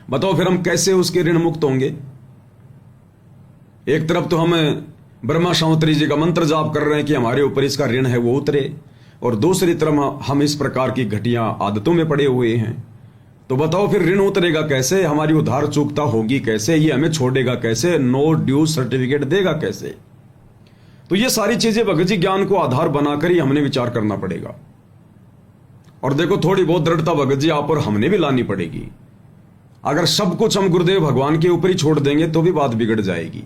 बताओ फिर हम कैसे उसके ऋण मुक्त होंगे? एक तरफ तो हम ब्रह्मा शांतरी जी का मंत्र जाप कर रहे हैं कि हमारे ऊपर इसका ऋण है वो उतरे, और दूसरी तरफ हम इस प्रकार की घटिया आदतों में पड़े हुए हैं। तो बताओ फिर ऋण उतरेगा कैसे? हमारी उधार चूकता होगी कैसे? ये हमें छोड़ेगा कैसे? नो ड्यू सर्टिफिकेट देगा कैसे? तो ये सारी चीजें भगत जी ज्ञान को आधार बनाकर ही हमने विचार करना पड़ेगा। और देखो थोड़ी बहुत दृढ़ता भगत जी आप और हमने भी लानी पड़ेगी। अगर सब कुछ हम गुरुदेव भगवान के ऊपर ही छोड़ देंगे तो भी बात बिगड़ जाएगी,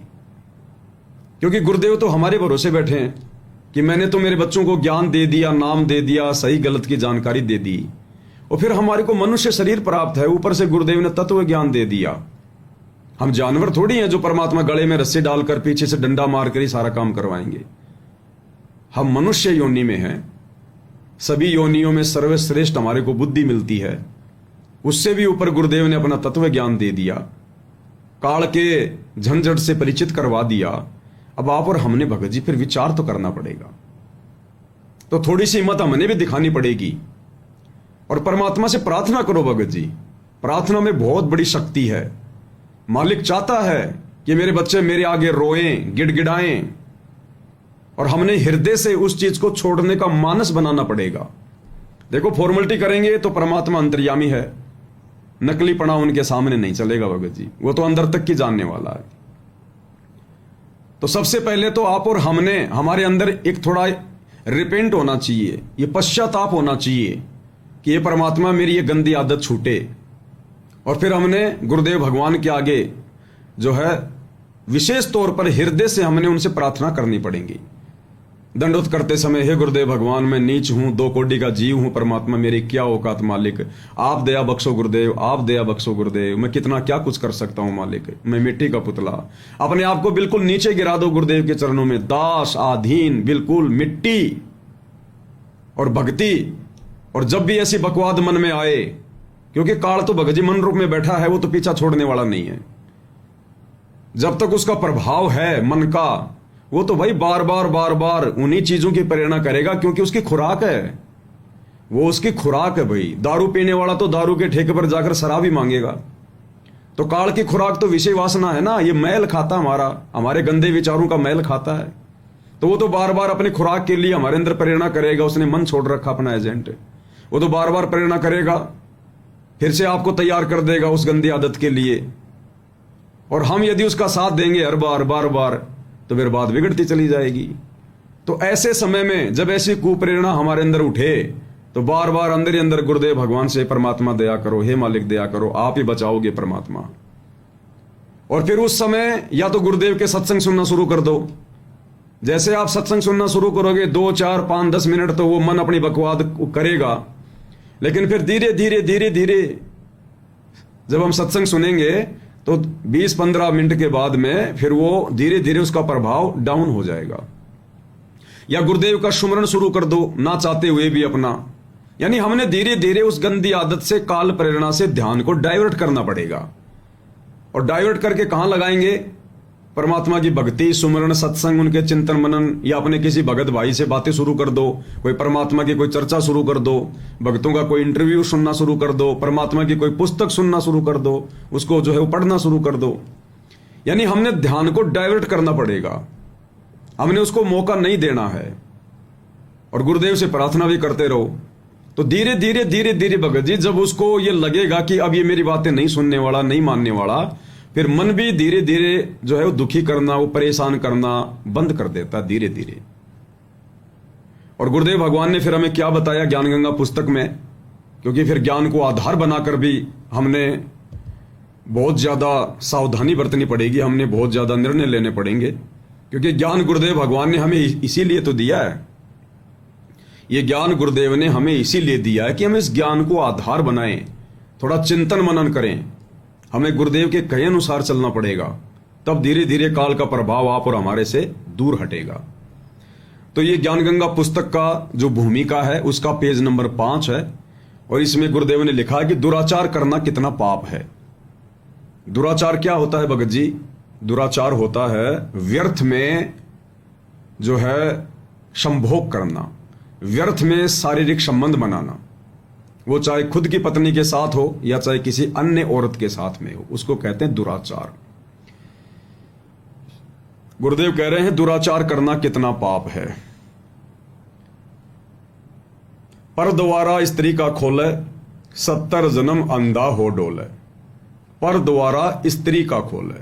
क्योंकि गुरुदेव तो हमारे भरोसे बैठे हैं कि मैंने तो मेरे बच्चों को ज्ञान दे दिया, नाम दे दिया, सही गलत की जानकारी दे दी, और फिर हमारे को मनुष्य शरीर प्राप्त है, ऊपर से गुरुदेव ने तत्व ज्ञान दे दिया। हम जानवर थोड़ी हैं जो परमात्मा गले में रस्सी डालकर पीछे से डंडा मारकर ही सारा काम करवाएंगे। हम मनुष्य योनि में हैं। सभी योनियों में सर्वश्रेष्ठ हमारे को बुद्धि मिलती है, उससे भी ऊपर गुरुदेव ने अपना तत्व ज्ञान दे दिया, काल के झंझट से परिचित करवा दिया। अब आप और हमने भगत जी फिर विचार तो करना पड़ेगा, तो थोड़ी सी हिम्मत हमने भी दिखानी पड़ेगी। और परमात्मा से प्रार्थना करो भगत जी, प्रार्थना में बहुत बड़ी शक्ति है। मालिक चाहता है कि मेरे बच्चे मेरे आगे रोएं, गिड़गिड़ाएं, और हमने हृदय से उस चीज को छोड़ने का मानस बनाना पड़ेगा। देखो फॉर्मेलिटी करेंगे तो परमात्मा अंतर्यामी है, नकलीपना उनके सामने नहीं चलेगा भगत जी, वो तो अंदर तक की जानने वाला है। तो सबसे पहले तो आप और हमने, हमारे अंदर एक थोड़ा रिपेंट होना चाहिए, ये पश्चाताप होना चाहिए कि ये परमात्मा मेरी ये गंदी आदत छूटे। और फिर हमने गुरुदेव भगवान के आगे जो है विशेष तौर पर हृदय से हमने उनसे प्रार्थना करनी पड़ेगी। दंडोत करते समय, हे गुरुदेव भगवान मैं नीच हूं, दो कोटि का जीव हूं, परमात्मा मेरी क्या औकात मालिक, आप दया बख्शो गुरुदेव, आप दया बख्शो गुरुदेव, मैं कितना क्या कुछ कर सकता हूं मालिक, मैं मिट्टी का पुतला। अपने आप को बिल्कुल नीचे गिरा दो गुरुदेव के चरणों में, दास आधीन, बिल्कुल मिट्टी और भक्ति। और जब भी ऐसी बकवाद मन में आए, क्योंकि काल तो भगत जी मन रूप में बैठा है, वो तो पीछा छोड़ने वाला नहीं है। जब तक उसका प्रभाव है मन का, वो तो भाई बार बार उन्हीं चीजों की प्रेरणा करेगा, क्योंकि उसकी खुराक है, वो उसकी खुराक है भाई। दारू पीने वाला तो दारू के ठेके पर जाकर शराब ही मांगेगा। तो काल की खुराक तो विषय वासना है ना, ये मैल खाता हमारे गंदे विचारों का मैल खाता है। तो वो तो बार बार अपनी खुराक के लिए हमारे अंदर प्रेरणा करेगा। उसने मन छोड़ रखा अपना एजेंट, वो तो बार बार प्रेरणा करेगा, फिर से आपको तैयार कर देगा उस गंदी आदत के लिए। और हम यदि उसका साथ देंगे हर बार तो फिर बात बिगड़ती चली जाएगी। तो ऐसे समय में जब ऐसी कुप्रेरणा हमारे अंदर उठे, तो बार बार अंदर ही अंदर गुरुदेव भगवान से, परमात्मा दया करो, हे मालिक दया करो, आप ही बचाओगे परमात्मा। और फिर उस समय या तो गुरुदेव के सत्संग सुनना शुरू कर दो। जैसे आप सत्संग सुनना शुरू करोगे 2, 4, 5, 10 मिनट तो वो मन अपनी बकवाद करेगा, लेकिन फिर धीरे धीरे जब हम सत्संग सुनेंगे तो 20-15 मिनट के बाद में फिर वो धीरे धीरे उसका प्रभाव डाउन हो जाएगा। या गुरुदेव का सुमरण शुरू कर दो, ना चाहते हुए भी अपना। यानी हमने धीरे धीरे उस गंदी आदत से, काल प्रेरणा से ध्यान को डाइवर्ट करना पड़ेगा। और डाइवर्ट करके कहां लगाएंगे? परमात्मा की भक्ति, सुमरण, सत्संग, उनके चिंतन मनन, या अपने किसी भगत भाई से बातें शुरू कर दो, कोई परमात्मा की कोई चर्चा शुरू कर दो, भक्तों का कोई इंटरव्यू सुनना शुरू कर दो, परमात्मा की कोई पुस्तक सुनना शुरू कर दो, उसको जो है वो पढ़ना शुरू कर दो। यानी हमने ध्यान को डाइवर्ट करना पड़ेगा, हमने उसको मौका नहीं देना है। और गुरुदेव से प्रार्थना भी करते रहो। तो धीरे धीरे भगत जी जब उसको ये लगेगा कि अब ये मेरी बातें नहीं सुनने वाला, नहीं मानने वाला, फिर मन भी धीरे धीरे जो है वो दुखी करना, वो परेशान करना बंद कर देता धीरे धीरे। और गुरुदेव भगवान ने फिर हमें क्या बताया ज्ञान गंगा पुस्तक में, क्योंकि फिर ज्ञान को आधार बनाकर भी हमने बहुत ज्यादा सावधानी बरतनी पड़ेगी, हमने बहुत ज्यादा निर्णय लेने पड़ेंगे, क्योंकि ज्ञान गुरुदेव भगवान ने हमें इसीलिए तो दिया है। ये ज्ञान गुरुदेव ने हमें इसीलिए दिया है कि हम इस ज्ञान को आधार बनाएं, थोड़ा चिंतन मनन करें। हमें गुरुदेव के कहे अनुसार चलना पड़ेगा, तब धीरे धीरे काल का प्रभाव आप और हमारे से दूर हटेगा। तो ये ज्ञान गंगा पुस्तक का जो भूमिका है उसका पेज नंबर 5 है, और इसमें गुरुदेव ने लिखा है कि दुराचार करना कितना पाप है। दुराचार क्या होता है भगत जी? दुराचार होता है व्यर्थ में जो है संभोग करना, व्यर्थ में शारीरिक संबंध बनाना, वो चाहे खुद की पत्नी के साथ हो या चाहे किसी अन्य औरत के साथ में हो, उसको कहते हैं दुराचार। गुरुदेव कह रहे हैं दुराचार करना कितना पाप है। पर द्वारा स्त्री का खोले 70 जन्म अंधा हो डोले। पर द्वारा स्त्री का खोले,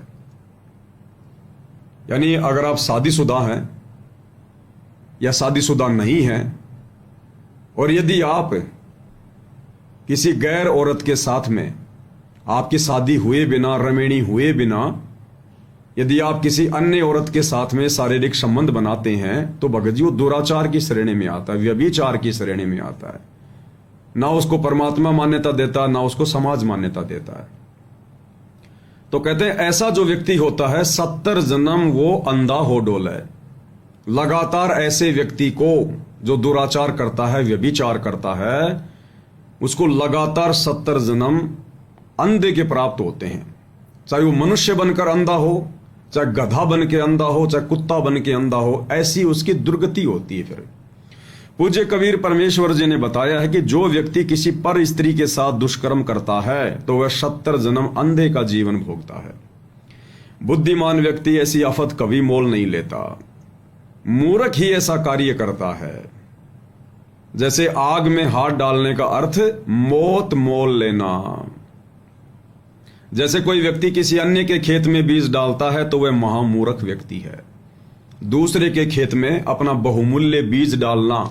यानी अगर आप शादीशुदा हैं या शादीशुदा नहीं हैं और यदि आप किसी गैर औरत के साथ में आपकी शादी हुए बिना, रमेणी हुए बिना यदि आप किसी अन्य औरत के साथ में शारीरिक संबंध बनाते हैं तो भगत जी वो दुराचार की श्रेणी में आता है, व्यभिचार की श्रेणी में आता है। ना उसको परमात्मा मान्यता देता, ना उसको समाज मान्यता देता है। तो कहते हैं ऐसा जो व्यक्ति होता है 70 जन्म वो अंधा हो डोले। लगातार ऐसे व्यक्ति को जो दुराचार करता है, व्यभिचार करता है, उसको लगातार 70 जन्म अंधे के प्राप्त होते हैं। चाहे वो मनुष्य बनकर अंधा हो, चाहे गधा बन के अंधा हो, चाहे कुत्ता बन के अंधा हो, ऐसी उसकी दुर्गति होती है। फिर पूज्य कबीर परमेश्वर जी ने बताया है कि जो व्यक्ति किसी पर स्त्री के साथ दुष्कर्म करता है तो वह 70 जन्म अंधे का जीवन भोगता है। बुद्धिमान व्यक्ति ऐसी आफत कभी मोल नहीं लेता, मूर्ख ही ऐसा कार्य करता है। जैसे आग में हाथ डालने का अर्थ मौत मोल लेना। जैसे कोई व्यक्ति किसी अन्य के खेत में बीज डालता है तो वह महामूर्ख व्यक्ति है। दूसरे के खेत में अपना बहुमूल्य बीज डालना,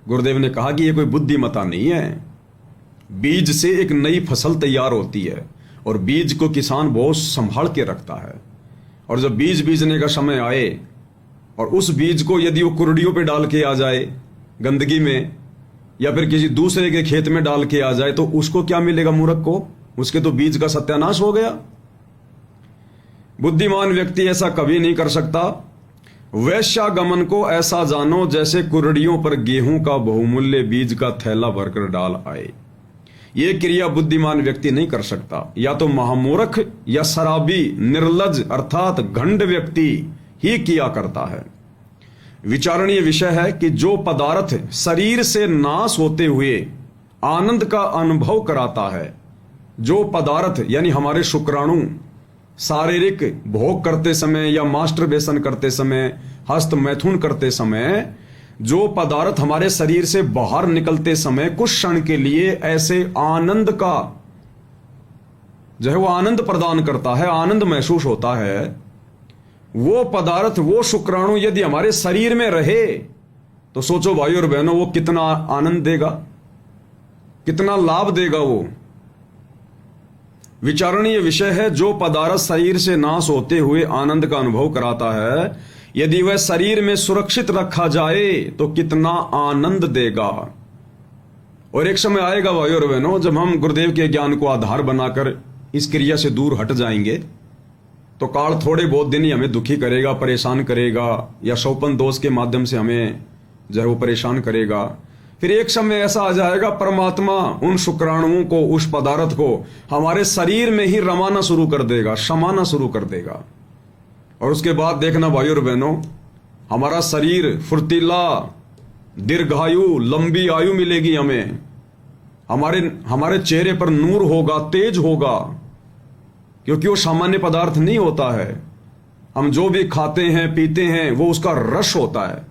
गुरुदेव ने कहा कि यह कोई बुद्धिमता नहीं है। बीज से एक नई फसल तैयार होती है और बीज को किसान बहुत संभाल के रखता है। और जब बीज बीजने का समय आए और उस बीज को यदि वो कुर्डियों पे डाल के आ जाए, गंदगी में, या फिर किसी दूसरे के खेत में डाल के आ जाए, तो उसको क्या मिलेगा मूर्ख को? उसके तो बीज का सत्यानाश हो गया। बुद्धिमान व्यक्ति ऐसा कभी नहीं कर सकता। वैश्यागमन को ऐसा जानो जैसे कुर्डियों पर गेहूं का बहुमूल्य बीज का थैला भरकर डाल आए। यह क्रिया बुद्धिमान व्यक्ति नहीं कर सकता। या तो महामूर्ख या शराबी, निर्लज अर्थात घंड व्यक्ति ही किया करता है। विचारणीय विषय है कि जो पदार्थ शरीर से नाश होते हुए आनंद का अनुभव कराता है, जो पदार्थ यानी हमारे शुक्राणु शारीरिक भोग करते समय या मास्टरबेशन करते समय, हस्त मैथुन करते समय, जो पदार्थ हमारे शरीर से बाहर निकलते समय कुछ क्षण के लिए ऐसे आनंद का जो है वो आनंद प्रदान करता है, आनंद महसूस होता है, वो पदार्थ, वो शुक्राणु यदि हमारे शरीर में रहे तो सोचो भाई और बहनों वो कितना आनंद देगा, कितना लाभ देगा। वो विचारणीय विषय है। जो पदार्थ शरीर से नाश होते हुए आनंद का अनुभव कराता है, यदि वह शरीर में सुरक्षित रखा जाए तो कितना आनंद देगा। और एक समय आएगा भाई और बहनों जब हम गुरुदेव के ज्ञान को आधार बनाकर इस क्रिया से दूर हट जाएंगे तो काल थोड़े बहुत दिन ही हमें दुखी करेगा, परेशान करेगा, या शोपन दोष के माध्यम से हमें जो है वो परेशान करेगा। फिर एक समय ऐसा आ जाएगा परमात्मा उन शुक्राणुओं को, उस पदार्थ को हमारे शरीर में ही रमाना शुरू कर देगा, समाना शुरू कर देगा। और उसके बाद देखना भाई और बहनों, हमारा शरीर फुर्तीला, दीर्घायु, लंबी आयु मिलेगी हमें। हमारे चेहरे पर नूर होगा, तेज होगा, क्योंकि वो सामान्य पदार्थ नहीं होता है। हम जो भी खाते हैं, पीते हैं, वो उसका रस होता है।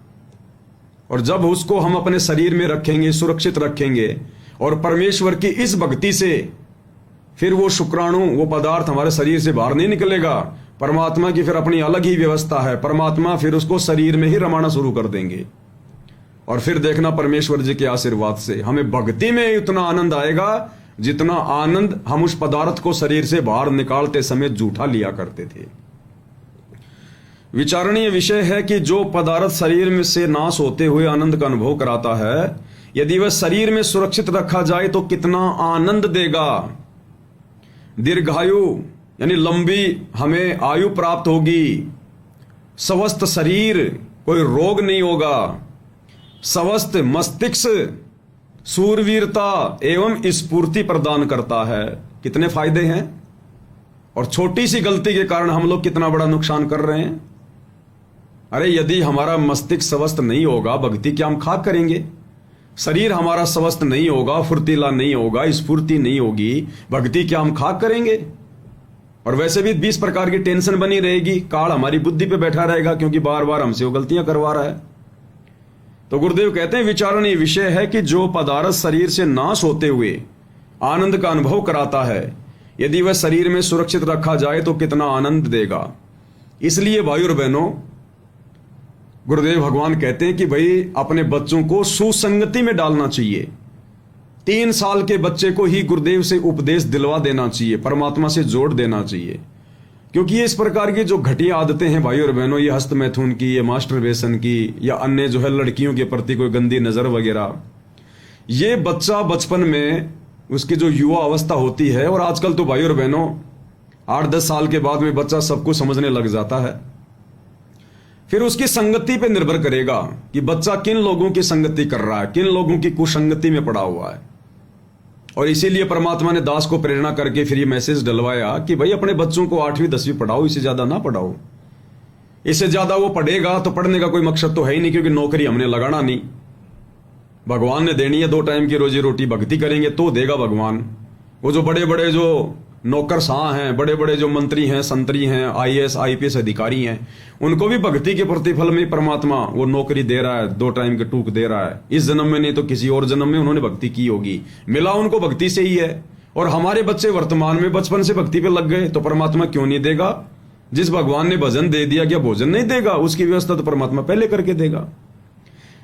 और जब उसको हम अपने शरीर में रखेंगे, सुरक्षित रखेंगे, और परमेश्वर की इस भक्ति से फिर वो शुक्राणु, वो पदार्थ हमारे शरीर से बाहर नहीं निकलेगा। परमात्मा की फिर अपनी अलग ही व्यवस्था है। परमात्मा फिर उसको शरीर में ही रमाना शुरू कर देंगे। और फिर देखना परमेश्वर जी के आशीर्वाद से हमें भक्ति में इतना आनंद आएगा जितना आनंद हम उस पदार्थ को शरीर से बाहर निकालते समय जूठा लिया करते थे। विचारणीय विषय है कि जो पदार्थ शरीर में से नाश होते हुए आनंद का अनुभव कराता है, यदि वह शरीर में सुरक्षित रखा जाए तो कितना आनंद देगा। दीर्घायु यानी लंबी हमें आयु प्राप्त होगी, स्वस्थ शरीर, कोई रोग नहीं होगा, स्वस्थ मस्तिष्क, सूरवीरता एवं स्फूर्ति प्रदान करता है। कितने फायदे हैं। और छोटी सी गलती के कारण हम लोग कितना बड़ा नुकसान कर रहे हैं। अरे यदि हमारा मस्तिष्क स्वस्थ नहीं होगा, भक्ति क्या हम खाक करेंगे। शरीर हमारा स्वस्थ नहीं होगा, फुर्तीला नहीं होगा, स्फूर्ति नहीं होगी, भक्ति क्या हम खाक करेंगे? और वैसे भी 20 प्रकार की टेंशन बनी रहेगी, काल हमारी बुद्धि पे बैठा रहेगा क्योंकि बार बार हमसे वो गलतियां करवा रहा है। तो गुरुदेव कहते हैं विचारणीय विषय है कि जो पदार्थ शरीर से नाश होते हुए आनंद का अनुभव कराता है, यदि वह शरीर में सुरक्षित रखा जाए तो कितना आनंद देगा। इसलिए भाई और बहनों, गुरुदेव भगवान कहते हैं कि भाई अपने बच्चों को सुसंगति में डालना चाहिए। 3 साल के बच्चे को ही गुरुदेव से उपदेश दिलवा देना चाहिए, परमात्मा से जोड़ देना चाहिए, क्योंकि ये इस प्रकार की जो घटिया आदतें हैं भाई और बहनों, ये हस्त मैथुन की, ये मास्टरबेशन की, या अन्य जो है लड़कियों के प्रति कोई गंदी नजर वगैरह, ये बच्चा बचपन में उसकी जो युवा अवस्था होती है, और आजकल तो भाई और बहनों 8-10 साल के बाद में बच्चा सब कुछ समझने लग जाता है। फिर उसकी संगति पे निर्भर करेगा कि बच्चा किन लोगों की संगति कर रहा है, किन लोगों की कुसंगति में पड़ा हुआ है। और इसीलिए परमात्मा ने दास को प्रेरणा करके फिर ये मैसेज डलवाया कि भाई अपने बच्चों को 8वीं 10वीं पढ़ाओ, इससे ज्यादा ना पढ़ाओ। इससे ज्यादा वो पढ़ेगा तो पढ़ने का कोई मकसद तो है ही नहीं, क्योंकि नौकरी हमने लगाना नहीं, भगवान ने देनी है 2 टाइम की रोजी रोटी, भक्ति करेंगे तो देगा भगवान। वो जो बड़े बड़े जो नौकरशाह हैं, बड़े बड़े जो मंत्री हैं, संतरी हैं, IAS IPS अधिकारी हैं, उनको भी भक्ति के प्रतिफल में परमात्मा वो नौकरी दे रहा है, 2 टाइम के टूक दे रहा है। इस जन्म में नहीं तो किसी और जन्म में उन्होंने भक्ति की होगी, मिला उनको भक्ति से ही है। और हमारे बच्चे वर्तमान में बचपन से भक्ति पे लग गए तो परमात्मा क्यों नहीं देगा? जिस भगवान ने भजन दे दिया, क्या भोजन नहीं देगा? उसकी व्यवस्था तो परमात्मा पहले करके देगा।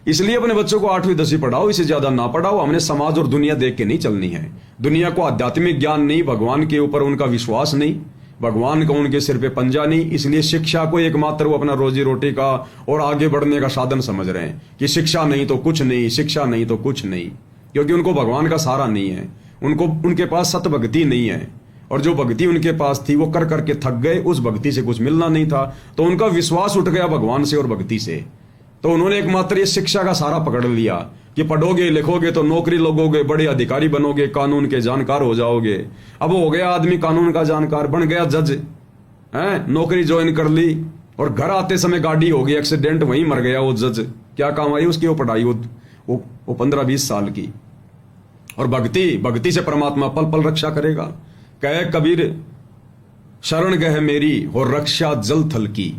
इसलिए अपने बच्चों को 8वीं 10वीं पढ़ाओ, इससे ज्यादा ना पढ़ाओ। हमने समाज और दुनिया देख के नहीं चलनी है। दुनिया को आध्यात्मिक ज्ञान नहीं, भगवान के ऊपर उनका विश्वास नहीं, भगवान का उनके सिर पे पंजा नहीं। इसलिए शिक्षा को एकमात्र वो अपना रोजी रोटी का और आगे बढ़ने का साधन समझ रहे हैं कि शिक्षा नहीं तो कुछ नहीं, शिक्षा नहीं तो कुछ नहीं, क्योंकि उनको भगवान का सहारा नहीं है, उनको उनके पास सत भक्ति नहीं है। और जो भक्ति उनके पास थी वो कर करके थक गए, उस भक्ति से कुछ मिलना नहीं था, तो उनका विश्वास उठ गया भगवान से और भक्ति से। तो उन्होंने एकमात्र ये शिक्षा का सहारा पकड़ लिया कि पढ़ोगे लिखोगे तो नौकरी लगोगे, बड़े अधिकारी बनोगे, कानून के जानकार हो जाओगे। अब हो गया आदमी कानून का जानकार, बन गया जज है, नौकरी ज्वाइन कर ली और घर आते समय गाड़ी हो गई एक्सीडेंट, वहीं मर गया वो जज। क्या काम आई उसकी वो पढ़ाई, वो 15-20 साल की। और भक्ति से परमात्मा पल पल रक्षा करेगा। कहे कबीर शरण गह मेरी हो रक्षा जल थल की।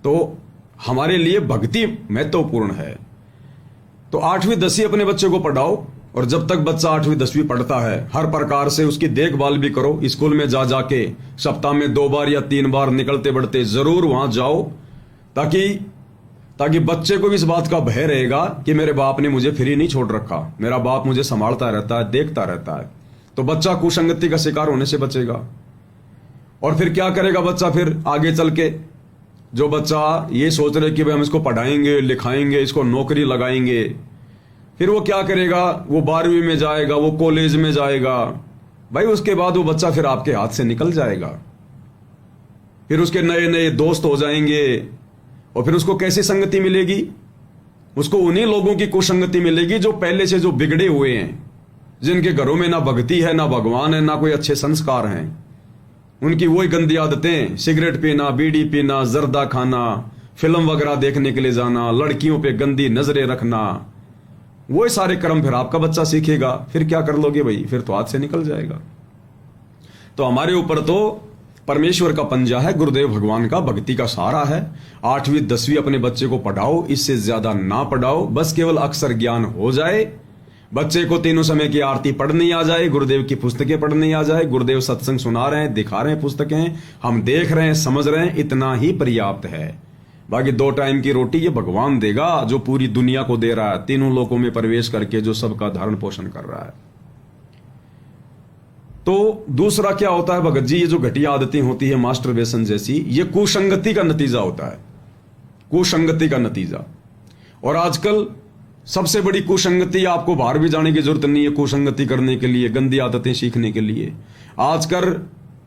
तो हमारे लिए भक्ति महत्वपूर्ण है। तो 8वीं 10वीं अपने बच्चे को पढ़ाओ, और जब तक बच्चा 8वीं 10वीं पढ़ता है हर प्रकार से उसकी देखभाल भी करो। स्कूल में जा जाके सप्ताह में 2 बार या 3 बार निकलते बढ़ते जरूर वहां जाओ, ताकि बच्चे को भी इस बात का भय रहेगा कि मेरे बाप ने मुझे फ्री नहीं छोड़ रखा, मेरा बाप मुझे संभालता रहता है, देखता रहता है। तो बच्चा कुसंगति का शिकार होने से बचेगा। और फिर क्या करेगा बच्चा? फिर आगे चल के जो बच्चा ये सोच रहे कि भाई हम इसको पढ़ाएंगे लिखाएंगे, इसको नौकरी लगाएंगे, फिर वो क्या करेगा? वो 12वीं में जाएगा, वो कॉलेज में जाएगा। भाई उसके बाद वो बच्चा फिर आपके हाथ से निकल जाएगा, फिर उसके नए नए दोस्त हो जाएंगे, और फिर उसको कैसी संगति मिलेगी? उसको उन्हीं लोगों की कुसंगति मिलेगी जो पहले से जो बिगड़े हुए हैं, जिनके घरों में ना भक्ति है, ना भगवान है, ना कोई अच्छे संस्कार हैं। उनकी वही गंदी आदतें, सिगरेट पीना, बीड़ी पीना, जर्दा खाना, फिल्म वगैरह देखने के लिए जाना, लड़कियों पे गंदी नजरें रखना, वो सारे कर्म फिर आपका बच्चा सीखेगा। फिर क्या कर लोगे भाई? फिर तो हाथ से निकल जाएगा। तो हमारे ऊपर तो परमेश्वर का पंजा है, गुरुदेव भगवान का भक्ति का सहारा है। 8वीं 10वीं अपने बच्चे को पढ़ाओ, इससे ज्यादा ना पढ़ाओ, बस केवल अक्षर ज्ञान हो जाए। बच्चे को तीनों समय की आरती पढ़नी आ जाए, गुरुदेव की पुस्तकें पढ़नी आ जाए, गुरुदेव सत्संग सुना रहे हैं, दिखा रहे हैं पुस्तकें, हम देख रहे हैं, समझ रहे हैं, इतना ही पर्याप्त है। बाकी 2 टाइम की रोटी ये भगवान देगा, जो पूरी दुनिया को दे रहा है, तीनों लोकों में प्रवेश करके जो सबका धारण पोषण कर रहा है। तो दूसरा क्या होता है भगत जी? ये जो घटिया आदतें होती है मास्टरबेशन जैसी, ये कुसंगति का नतीजा होता है, कुसंगति का नतीजा। और आजकल सबसे बड़ी कुसंगति, आपको बाहर भी जाने की जरूरत नहीं है कुसंगति करने के लिए, गंदी आदतें सीखने के लिए। आजकल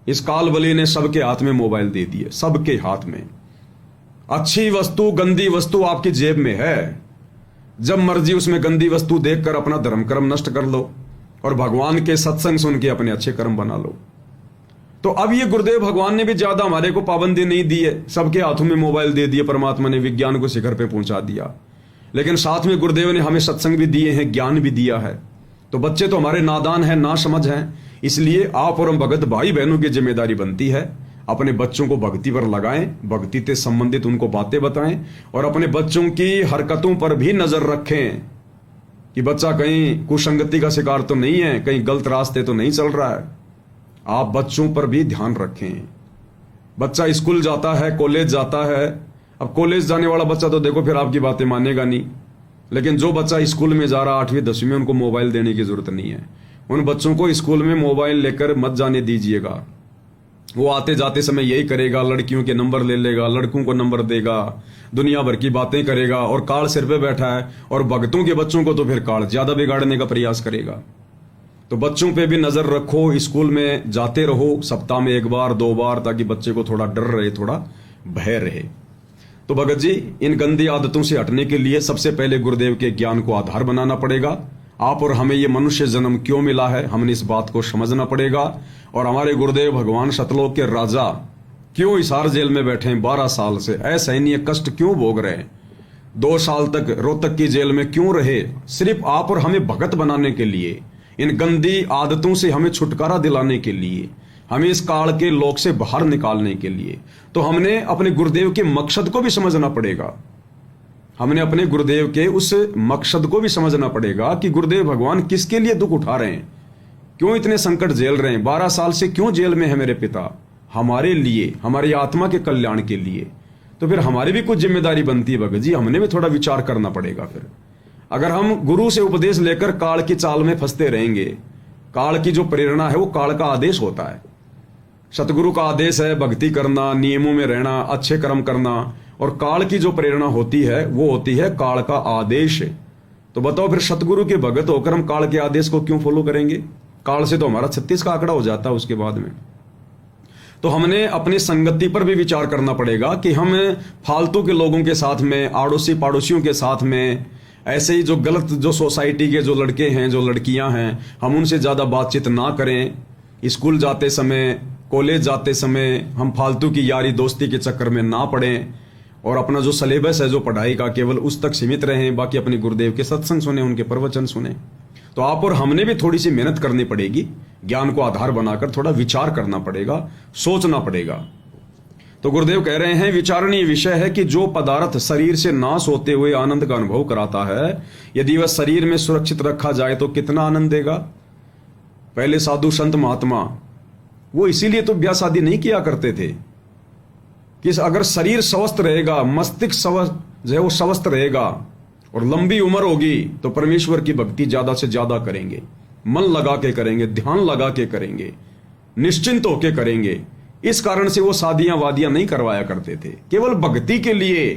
इस काल बली ने सबके हाथ में मोबाइल दे दिए, सबके हाथ में। अच्छी वस्तु गंदी वस्तु आपकी जेब में है, जब मर्जी उसमें गंदी वस्तु देखकर अपना धर्म कर्म नष्ट कर लो और भगवान के सत्संग सुन के अपने अच्छे कर्म बना लो। तो अब ये गुरुदेव भगवान ने भी ज्यादा हमारे को पाबंदी नहीं दी है, सबके हाथों में मोबाइल दे दिए, परमात्मा ने विज्ञान को शिखर पे पहुंचा दिया। लेकिन साथ में गुरुदेव ने हमें सत्संग भी दिए हैं, ज्ञान भी दिया है। तो बच्चे तो हमारे नादान हैं, ना समझ हैं, इसलिए आप और हम भगत भाई बहनों की जिम्मेदारी बनती है अपने बच्चों को भक्ति पर लगाएं, भक्ति से संबंधित उनको बातें बताएं और अपने बच्चों की हरकतों पर भी नजर रखें कि बच्चा कहीं कुसंगति का शिकार तो नहीं है, कहीं गलत रास्ते तो नहीं चल रहा है। आप बच्चों पर भी ध्यान रखें। बच्चा स्कूल जाता है, कॉलेज जाता है। अब कॉलेज जाने वाला बच्चा तो देखो फिर आपकी बातें मानेगा नहीं, लेकिन जो बच्चा स्कूल में जा रहा 8वीं 10वीं में, उनको मोबाइल देने की जरूरत नहीं है। उन बच्चों को स्कूल में मोबाइल लेकर मत जाने दीजिएगा। वो आते जाते समय यही करेगा, लड़कियों के नंबर ले लेगा, लड़कों को नंबर देगा, दुनिया भर की बातें करेगा और काल सिर पे बैठा है। और भक्तों के बच्चों को तो फिर काल ज्यादा बिगाड़ने का प्रयास करेगा। तो बच्चों पे भी नजर रखो, स्कूल में जाते रहो सप्ताह में 1 बार 2 बार, ताकि बच्चे को थोड़ा डर रहे, थोड़ा भय रहे। तो भगत जी, इन गंदी आदतों से हटने के लिए सबसे पहले गुरुदेव के ज्ञान को आधार बनाना पड़ेगा। आप और हमें ये मनुष्य जन्म क्यों मिला है, हमने इस बात को समझना पड़ेगा। और हमारे गुरुदेव भगवान सतलोक के राजा क्यों हिसार जेल में बैठे हैं 12 साल से, असहनीय कष्ट क्यों भोग रहे हैं, 2 साल तक रोहतक की जेल में क्यों रहे, सिर्फ आप और हमें भगत बनाने के लिए, इन गंदी आदतों से हमें छुटकारा दिलाने के लिए, हमें इस काल के लोक से बाहर निकालने के लिए। तो हमने अपने गुरुदेव के मकसद को भी समझना पड़ेगा। हमने अपने गुरुदेव के उस मकसद को भी समझना पड़ेगा कि गुरुदेव भगवान किसके लिए दुख उठा रहे हैं, क्यों इतने संकट झेल रहे हैं, 12 साल से क्यों जेल में है मेरे पिता, हमारे लिए, हमारी आत्मा के कल्याण के लिए। तो फिर हमारी भी कुछ जिम्मेदारी बनती है भगत जी, हमने भी थोड़ा विचार करना पड़ेगा। फिर अगर हम गुरु से उपदेश लेकर काल की चाल में फंसते रहेंगे, काल की जो प्रेरणा है वो काल का आदेश होता है। सतगुरु का आदेश है भक्ति करना, नियमों में रहना, अच्छे कर्म करना, और काल की जो प्रेरणा होती है वो होती है काल का आदेश। तो बताओ फिर सतगुरु के भगत होकर हम काल के आदेश को क्यों फॉलो करेंगे? काल से तो हमारा 36 का आंकड़ा हो जाता है उसके बाद में। तो हमने अपनी संगति पर भी विचार करना पड़ेगा कि हम फालतू के लोगों के साथ में, आड़ोसी पड़ोसियों के साथ में, ऐसे ही जो गलत जो सोसाइटी के जो लड़के हैं, जो लड़कियां हैं, हम उनसे ज्यादा बातचीत ना करें। स्कूल जाते समय, कॉलेज जाते समय हम फालतू की यारी दोस्ती के चक्कर में ना पड़ें और अपना जो सिलेबस है जो पढ़ाई का, केवल उस तक सीमित रहें। बाकी अपने गुरुदेव के सत्संग सुने, उनके प्रवचन सुने। तो आप और हमने भी थोड़ी सी मेहनत करनी पड़ेगी, ज्ञान को आधार बनाकर थोड़ा विचार करना पड़ेगा, सोचना पड़ेगा। तो गुरुदेव कह रहे हैं, विचारणीय विषय है कि जो पदार्थ शरीर से नाश होते हुए आनंद का अनुभव कराता है, यदि वह शरीर में सुरक्षित रखा जाए तो कितना आनंद देगा। पहले साधु संत महात्मा वो इसीलिए तो ब्याह शादी नहीं किया करते थे कि अगर शरीर स्वस्थ रहेगा, मस्तिष्क जो है वो स्वस्थ रहेगा और लंबी उम्र होगी तो परमेश्वर की भक्ति ज्यादा से ज्यादा करेंगे, मन लगा के करेंगे, ध्यान लगा के करेंगे, निश्चिंत होके करेंगे। इस कारण से वो शादियां वादियां नहीं करवाया करते थे, केवल भक्ति के लिए।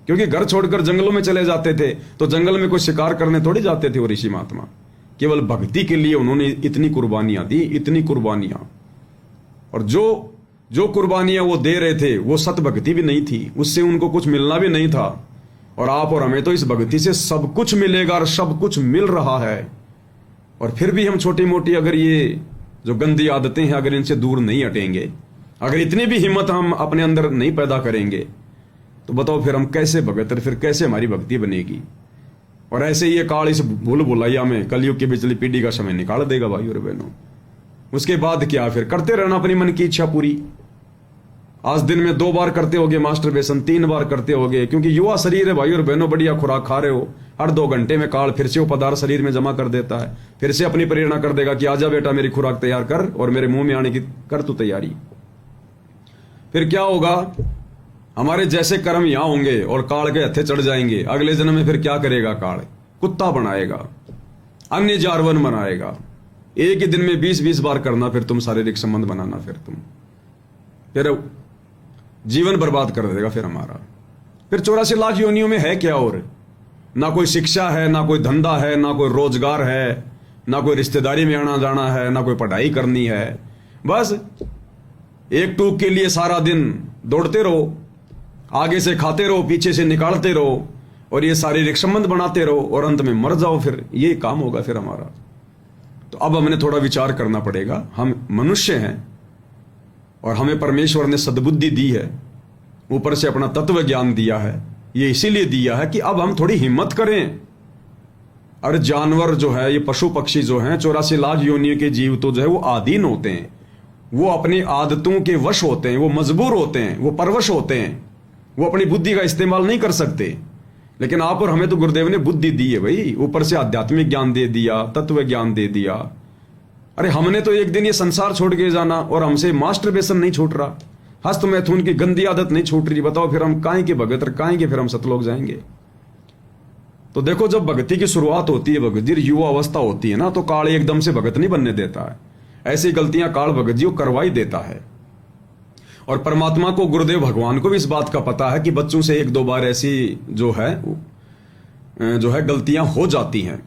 क्योंकि घर छोड़कर जंगलों में चले जाते थे तो जंगल में कोई शिकार करने थोड़ी जाते थे वो ऋषि महात्मा। केवल भक्ति के लिए उन्होंने इतनी कुर्बानियां दी, इतनी कुर्बानियां। और जो कुर्बानियां वो दे रहे थे वो सत भक्ति भी नहीं थी, उससे उनको कुछ मिलना भी नहीं था। और आप और हमें तो इस भक्ति से सब कुछ मिलेगा और सब कुछ मिल रहा है। और फिर भी हम छोटी मोटी अगर ये जो गंदी आदतें हैं अगर इनसे दूर नहीं हटेंगे, अगर इतनी भी हिम्मत हम अपने अंदर नहीं पैदा करेंगे, तो बताओ फिर हम कैसे भगत, फिर कैसे हमारी भक्ति बनेगी। और ऐसे ये काल इस भूल भुलैया में कलयुग की पिछली पीढ़ी का समय निकाल देगा भाई और बहनों। उसके बाद क्या, फिर करते रहना अपनी मन की इच्छा पूरी। आज दिन में 2 बार करते होगे मास्टरबेशन, 3 बार करते होगे, क्योंकि युवा शरीर है भाई और बहनों, बढ़िया खुराक खा रहे हो। हर 2 घंटे में काल फिर से वो पदार्थ शरीर में जमा कर देता है, फिर से अपनी प्रेरणा कर देगा कि आजा बेटा मेरी खुराक तैयार कर और मेरे मुंह में आने की कर तू तैयारी। फिर क्या होगा, हमारे जैसे कर्म यहां होंगे और काल के हथे चढ़ जाएंगे। अगले जन्म में फिर क्या करेगा काल, कुत्ता बनाएगा, अन्य जानवर बनाएगा। एक ही दिन में 20-20 बार करना फिर तुम शारीरिक संबंध बनाना, फिर जीवन बर्बाद कर देगा फिर हमारा। फिर 84 लाख योनियों में है क्या, और ना कोई शिक्षा है, ना कोई धंधा है, ना कोई रोजगार है, ना कोई रिश्तेदारी में आना जाना है, ना कोई पढ़ाई करनी है। बस एक टूक के लिए सारा दिन दौड़ते रहो, आगे से खाते रहो, पीछे से निकालते रहो और ये शारीरिक संबंध बनाते रहो और अंत में मर जाओ। फिर ये काम होगा फिर हमारा। तो अब हमें थोड़ा विचार करना पड़ेगा। हम मनुष्य हैं और हमें परमेश्वर ने सद्बुद्धि दी है, ऊपर से अपना तत्व ज्ञान दिया है। ये इसीलिए दिया है कि अब हम थोड़ी हिम्मत करें। अरे जानवर जो है, ये पशु पक्षी जो हैं, 84 लाख योनियों के जीव तो जो है वो आधीन होते हैं, वो अपनी आदतों के वश होते हैं, वो मजबूर होते हैं, वो परवश होते हैं, वो अपनी बुद्धि का इस्तेमाल नहीं कर सकते। लेकिन आप और हमें तो गुरुदेव ने बुद्धि दी है भाई, ऊपर से आध्यात्मिक ज्ञान दे दिया, तत्व ज्ञान दे दिया। अरे हमने तो एक दिन ये संसार छोड़ के जाना, और हमसे मास्टरबेशन नहीं छूट रहा, हस्त मैथुन की गंदी आदत नहीं छूट रही। बताओ फिर हम काहे के भगत, और काहे के फिर हम सतलोक जाएंगे। तो देखो, जब भक्ति की शुरुआत होती है, भगत जी युवा अवस्था होती है ना, तो काल एकदम से भगत नहीं बनने देता है। ऐसी गलतियां काल भगत जी को करवाई देता है। और परमात्मा को, गुरुदेव भगवान को भी इस बात का पता है कि बच्चों से एक दो बार ऐसी जो है गलतियां हो जाती हैं,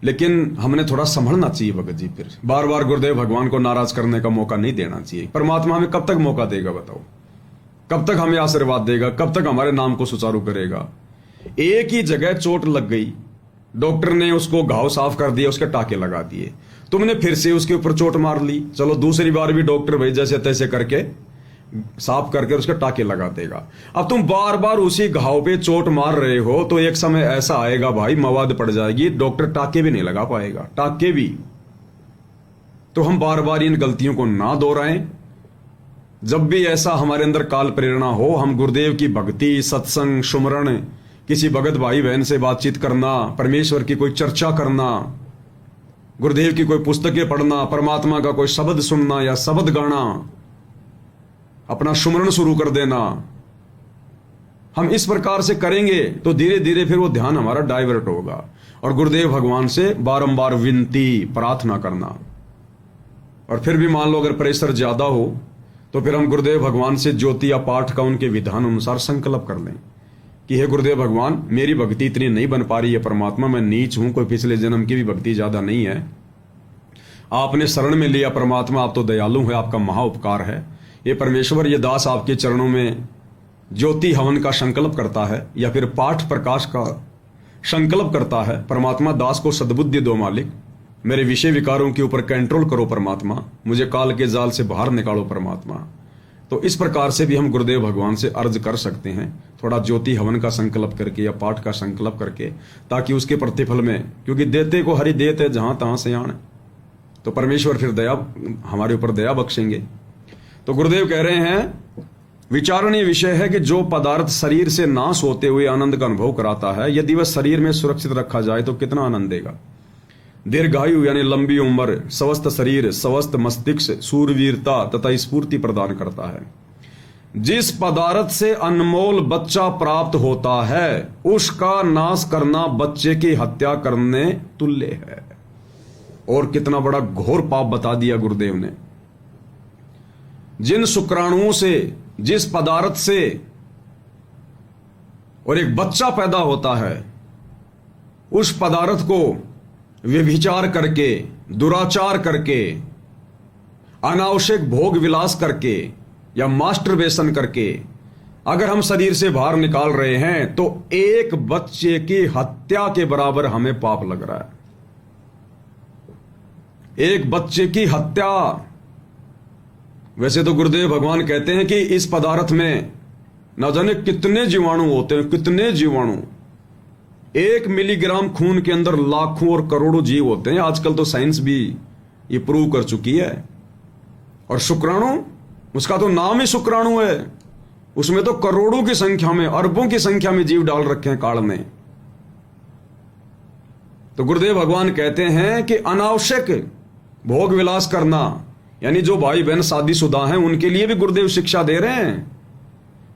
लेकिन हमने थोड़ा संभलना चाहिए भगत जी। फिर बार बार गुरुदेव भगवान को नाराज करने का मौका नहीं देना चाहिए। परमात्मा हमें कब तक मौका देगा बताओ, कब तक हमें आशीर्वाद देगा, कब तक हमारे नाम को सुचारू करेगा। एक ही जगह चोट लग गई, डॉक्टर ने उसको घाव साफ कर दिया, उसके टाके लगा दिए, तुमने फिर से उसके ऊपर चोट मार ली। चलो दूसरी बार भी डॉक्टर भाई जैसे तैसे करके साफ करके उसके टाके लगा देगा। अब तुम बार बार उसी घाव पे चोट मार रहे हो, तो एक समय ऐसा आएगा भाई, मवाद पड़ जाएगी, डॉक्टर टाके भी नहीं लगा पाएगा, टाके भी। तो हम बार बार इन गलतियों को ना दोहराएं। जब भी ऐसा हमारे अंदर काल प्रेरणा हो, हम गुरुदेव की भक्ति, सत्संग, सुमरण, किसी भगत भाई बहन से बातचीत करना, परमेश्वर की कोई चर्चा करना, गुरुदेव की कोई पुस्तकें पढ़ना, परमात्मा का कोई शब्द सुनना या शब्द गाना, अपना सुमरण शुरू कर देना, हम इस प्रकार से करेंगे तो धीरे धीरे फिर वो ध्यान हमारा डाइवर्ट होगा। और गुरुदेव भगवान से बारंबार विनती, प्रार्थना करना। और फिर भी मान लो अगर प्रेशर ज्यादा हो, तो फिर हम गुरुदेव भगवान से ज्योति या पाठ का उनके विधान अनुसार संकल्प कर लें कि हे गुरुदेव भगवान, मेरी भक्ति इतनी नहीं बन पा रही है, परमात्मा मैं नीच हूं, कोई पिछले जन्म की भी भक्ति ज्यादा नहीं है, आपने शरण में लिया परमात्मा, आप तो दयालु है, आपका महा उपकार है। ये परमेश्वर, ये दास आपके चरणों में ज्योति हवन का संकल्प करता है या फिर पाठ प्रकाश का संकल्प करता है। परमात्मा दास को सद्बुद्धि दो मालिक, मेरे विषय विकारों के ऊपर कंट्रोल करो परमात्मा, मुझे काल के जाल से बाहर निकालो परमात्मा। तो इस प्रकार से भी हम गुरुदेव भगवान से अर्ज कर सकते हैं, थोड़ा ज्योति हवन का संकल्प करके या पाठ का संकल्प करके, ताकि उसके प्रतिफल में, क्योंकि देते को हरि देते है जहां तहां से आण, तो परमेश्वर फिर दया हमारे ऊपर दया बख्शेंगे। तो गुरुदेव कह रहे हैं, विचारणीय विषय है कि जो पदार्थ शरीर से नाश होते हुए आनंद का अनुभव कराता है, यदि वह शरीर में सुरक्षित रखा जाए तो कितना आनंद देगा। दीर्घायु यानी लंबी उम्र, स्वस्थ शरीर, स्वस्थ मस्तिष्क, सूरवीरता तथा स्फूर्ति प्रदान करता है। जिस पदार्थ से अनमोल बच्चा प्राप्त होता है, उसका नाश करना बच्चे की हत्या करने तुल्य है। और कितना बड़ा घोर पाप बता दिया गुरुदेव ने। जिन शुक्राणुओं से, जिस पदार्थ से और एक बच्चा पैदा होता है, उस पदार्थ को व्यभिचार करके, दुराचार करके, अनावश्यक भोग विलास करके या मास्टरबेशन करके अगर हम शरीर से बाहर निकाल रहे हैं, तो एक बच्चे की हत्या के बराबर हमें पाप लग रहा है। एक बच्चे की हत्या। वैसे तो गुरुदेव भगवान कहते हैं कि इस पदार्थ में न जाने कितने जीवाणु होते हैं, कितने जीवाणु। 1 मिलीग्राम खून के अंदर लाखों और करोड़ों जीव होते हैं। आजकल तो साइंस भी ये प्रूव कर चुकी है। और शुक्राणु, उसका तो नाम ही शुक्राणु है, उसमें तो करोड़ों की संख्या में, अरबों की संख्या में जीव डाल रखे हैं काल में। तो गुरुदेव भगवान कहते हैं कि अनावश्यक भोग विलास करना, यानी जो भाई बहन शादीशुदा हैं उनके लिए भी गुरुदेव शिक्षा दे रहे हैं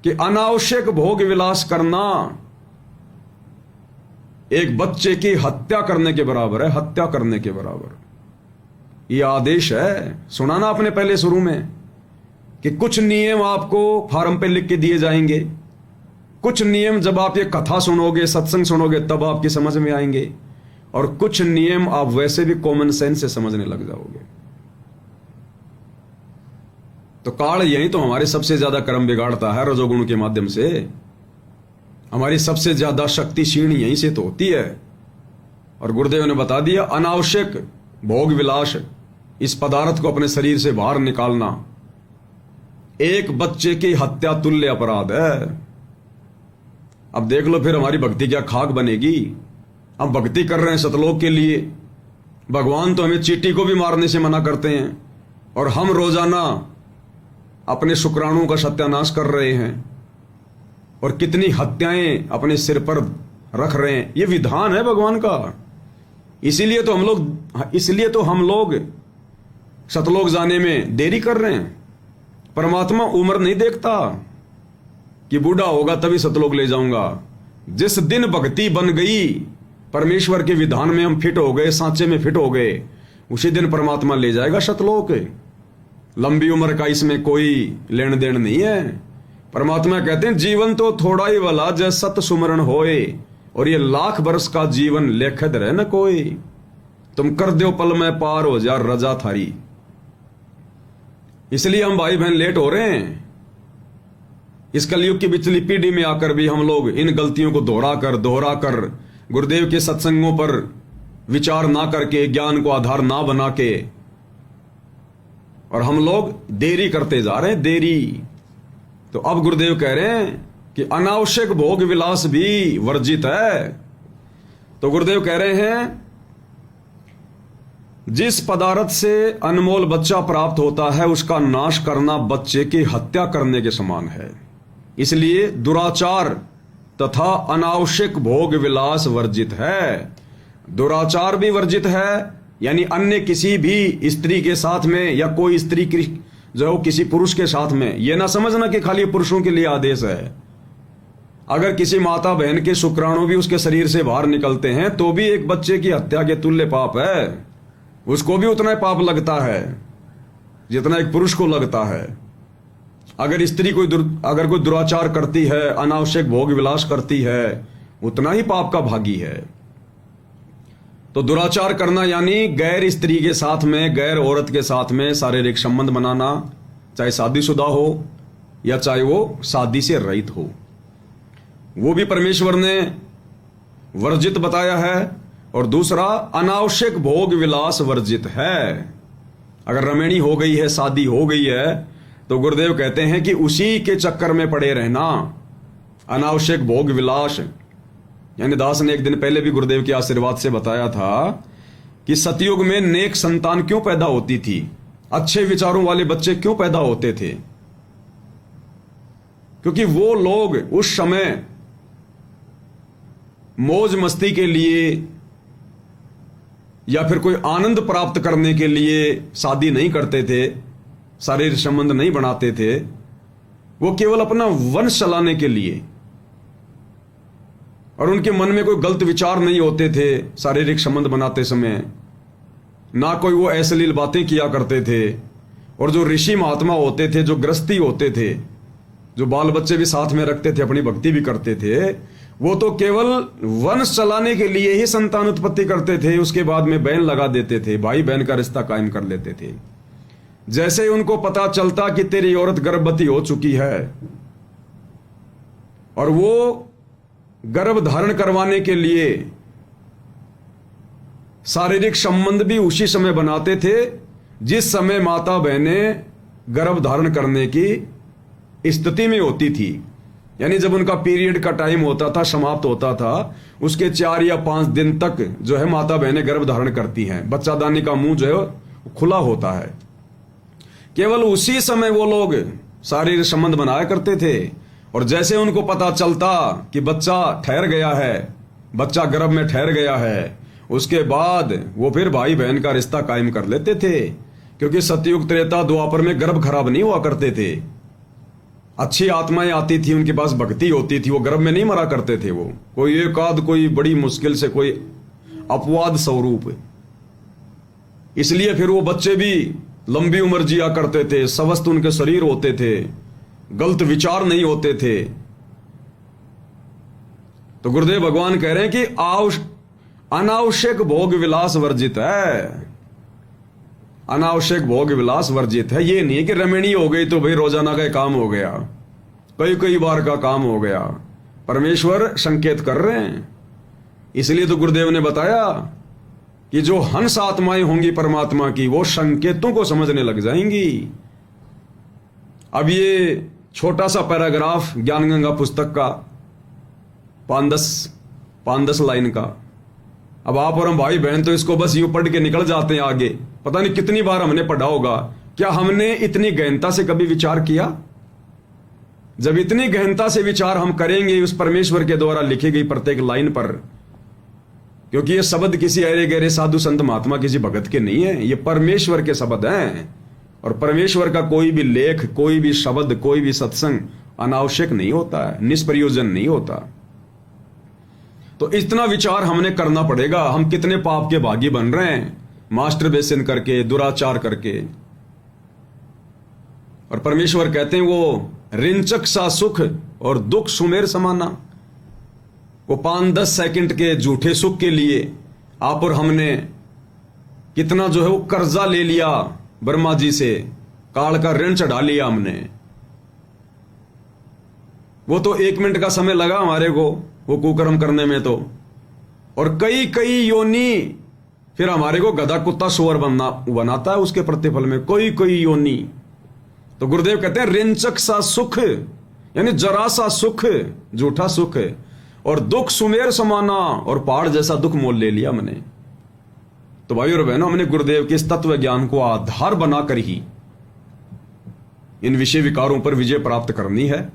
कि अनावश्यक भोग विलास करना एक बच्चे की हत्या करने के बराबर है, हत्या करने के बराबर। यह आदेश है, सुना ना आपने पहले शुरू में कि कुछ नियम आपको फार्म पे लिख के दिए जाएंगे। कुछ नियम जब आप ये कथा सुनोगे, सत्संग सुनोगे, तब आपकी समझ में आएंगे। और कुछ नियम आप वैसे भी कॉमन सेंस से समझने लग जाओगे। तो काल यही तो हमारे सबसे ज्यादा कर्म बिगाड़ता है, रजोगुण के माध्यम से। हमारी सबसे ज्यादा शक्ति क्षीण यहीं से तो होती है। और गुरुदेव ने बता दिया, अनावश्यक भोग विलास, इस पदार्थ को अपने शरीर से बाहर निकालना एक बच्चे की हत्या तुल्य अपराध है। अब देख लो फिर हमारी भक्ति क्या खाक बनेगी। हम भक्ति कर रहे हैं सतलोक के लिए, भगवान तो हमें चींटी को भी मारने से मना करते हैं, और हम रोजाना अपने शुक्राणुओं का सत्यानाश कर रहे हैं और कितनी हत्याएं अपने सिर पर रख रहे हैं। ये विधान है भगवान का। इसीलिए तो हम लोग सतलोक जाने में देरी कर रहे हैं। परमात्मा उम्र नहीं देखता कि बूढ़ा होगा तभी सतलोक ले जाऊंगा। जिस दिन भक्ति बन गई, परमेश्वर के विधान में हम फिट हो गए, सांचे में फिट हो गए, उसी दिन परमात्मा ले जाएगा सतलोक। लंबी उम्र का इसमें कोई लेन देन नहीं है। परमात्मा कहते हैं जीवन तो थोड़ा ही वाला जय सत सुमरण होए, और ये लाख वर्ष का जीवन लेखद रहे न कोई। तुम कर दो पल में पार हो जा रजा थारी। इसलिए हम भाई बहन लेट हो रहे हैं। इस कलयुग की पिछली पीढ़ी में आकर भी हम लोग इन गलतियों को दोहरा कर गुरुदेव के सत्संगों पर विचार ना करके, ज्ञान को आधार ना बना के, और हम लोग देरी करते जा रहे हैं, देरी। तो अब गुरुदेव कह रहे हैं कि अनावश्यक भोग विलास भी वर्जित है। तो गुरुदेव कह रहे हैं जिस पदार्थ से अनमोल बच्चा प्राप्त होता है उसका नाश करना बच्चे की हत्या करने के समान है। इसलिए दुराचार तथा अनावश्यक भोग विलास वर्जित है। दुराचार भी वर्जित है, यानी अन्य किसी भी स्त्री के साथ में या कोई स्त्री जो किसी पुरुष के साथ में, यह ना समझना कि खाली पुरुषों के लिए आदेश है। अगर किसी माता बहन के शुक्राणु भी उसके शरीर से बाहर निकलते हैं तो भी एक बच्चे की हत्या के तुल्य पाप है। उसको भी उतना ही पाप लगता है जितना एक पुरुष को लगता है। अगर स्त्री अगर कोई दुराचार करती है, अनावश्यक भोग विलास करती है, उतना ही पाप का भागी है। तो दुराचार करना यानी गैर स्त्री के साथ में, गैर औरत के साथ में शारीरिक संबंध बनाना, चाहे शादीशुदा हो या चाहे वो शादी से रहित हो, वो भी परमेश्वर ने वर्जित बताया है। और दूसरा अनावश्यक भोग विलास वर्जित है। अगर रमणी हो गई है, शादी हो गई है, तो गुरुदेव कहते हैं कि उसी के चक्कर में पड़े रहना, अनावश्यक भोग विलास। यानी दास ने एक दिन पहले भी गुरुदेव के आशीर्वाद से बताया था कि सतयुग में नेक संतान क्यों पैदा होती थी, अच्छे विचारों वाले बच्चे क्यों पैदा होते थे। क्योंकि वो लोग उस समय मौज मस्ती के लिए या फिर कोई आनंद प्राप्त करने के लिए शादी नहीं करते थे, शारीरिक संबंध नहीं बनाते थे। वो केवल अपना वंश चलाने के लिए, और उनके मन में कोई गलत विचार नहीं होते थे शारीरिक संबंध बनाते समय, ना कोई वो अश्लील बातें किया करते थे। और जो ऋषि महात्मा होते थे, जो गृहस्थी होते थे, जो बाल बच्चे भी साथ में रखते थे, अपनी भक्ति भी करते थे, वो तो केवल वंश चलाने के लिए ही संतान उत्पत्ति करते थे। उसके बाद में बैन लगा देते थे, भाई बहन का रिश्ता कायम कर लेते थे। जैसे ही उनको पता चलता कि तेरी औरत गर्भवती हो चुकी है, और वो गर्भ धारण करवाने के लिए शारीरिक संबंध भी उसी समय बनाते थे जिस समय माता बहनें गर्भ धारण करने की स्थिति में होती थी। यानी जब उनका पीरियड का टाइम होता था, समाप्त होता था, उसके 4 या 5 दिन तक जो है माता बहनें गर्भ धारण करती हैं, बच्चादानी का मुंह जो है खुला होता है। केवल उसी समय वो लोग शारीरिक संबंध बनाया करते थे। और जैसे उनको पता चलता कि बच्चा ठहर गया है, बच्चा गर्भ में ठहर गया है, उसके बाद वो फिर भाई बहन का रिश्ता कायम कर लेते थे। क्योंकि सतयुग त्रेता द्वापर में गर्भ खराब नहीं हुआ करते थे। अच्छी आत्माएं आती थी, उनके पास भक्ति होती थी, वो गर्भ में नहीं मरा करते थे। वो कोई एक आध, कोई बड़ी मुश्किल से, कोई अपवाद स्वरूप। इसलिए फिर वो बच्चे भी लंबी उम्र जिया करते थे, स्वस्थ उनके शरीर होते थे, गलत विचार नहीं होते थे। तो गुरुदेव भगवान कह रहे हैं कि अनावश्यक भोग विलास वर्जित है। अनावश्यक भोग विलास वर्जित है। ये नहीं है कि रमणी हो गई तो भाई रोजाना का काम हो गया, कई बार का काम हो गया। परमेश्वर संकेत कर रहे हैं। इसलिए तो गुरुदेव ने बताया कि जो हंस आत्माएं होंगी परमात्मा की, वो संकेतों को समझने लग जाएंगी। अब ये छोटा सा पैराग्राफ ज्ञान गंगा पुस्तक का 5-10 लाइन का। अब आप और हम भाई बहन तो इसको बस यूं पढ़ के निकल जाते हैं आगे, पता नहीं कितनी बार हमने पढ़ा होगा। क्या हमने इतनी गहनता से कभी विचार किया? जब इतनी गहनता से विचार हम करेंगे उस परमेश्वर के द्वारा लिखी गई प्रत्येक लाइन पर, क्योंकि ये शब्द किसी अरे गहरे साधु संत महात्मा किसी भगत के नहीं है, ये परमेश्वर के शब्द हैं। और परमेश्वर का कोई भी लेख, कोई भी शब्द, कोई भी सत्संग अनावश्यक नहीं होता है, निष्प्रयोजन नहीं होता। तो इतना विचार हमने करना पड़ेगा। हम कितने पाप के भागी बन रहे हैं, मास्टरबेशन करके, दुराचार करके। और परमेश्वर कहते हैं वो रिंचक सा सुख और दुख सुमेर समाना। वो 5-10 सेकंड के झूठे सुख के लिए आप और हमने कितना जो है वो कर्जा ले लिया ब्रह्मा जी से, काल का ऋण चढ़ा लिया हमने। वो तो 1 मिनट का समय लगा हमारे को वो कुकर्म करने में तो, और कई कई योनि फिर हमारे को गधा कुत्ता सुअर बनाता है उसके प्रतिफल में, कोई योनि। तो गुरुदेव कहते हैं रिंचक सा सुख, यानी जरा सा सुख, झूठा सुख, और दुख सुमेर समाना, और पहाड़ जैसा दुख मोल ले लिया हमने। तो भाई और बहनों, हमने गुरुदेव के इस तत्व ज्ञान को आधार बनाकर ही इन विषय विकारों पर विजय प्राप्त करनी है।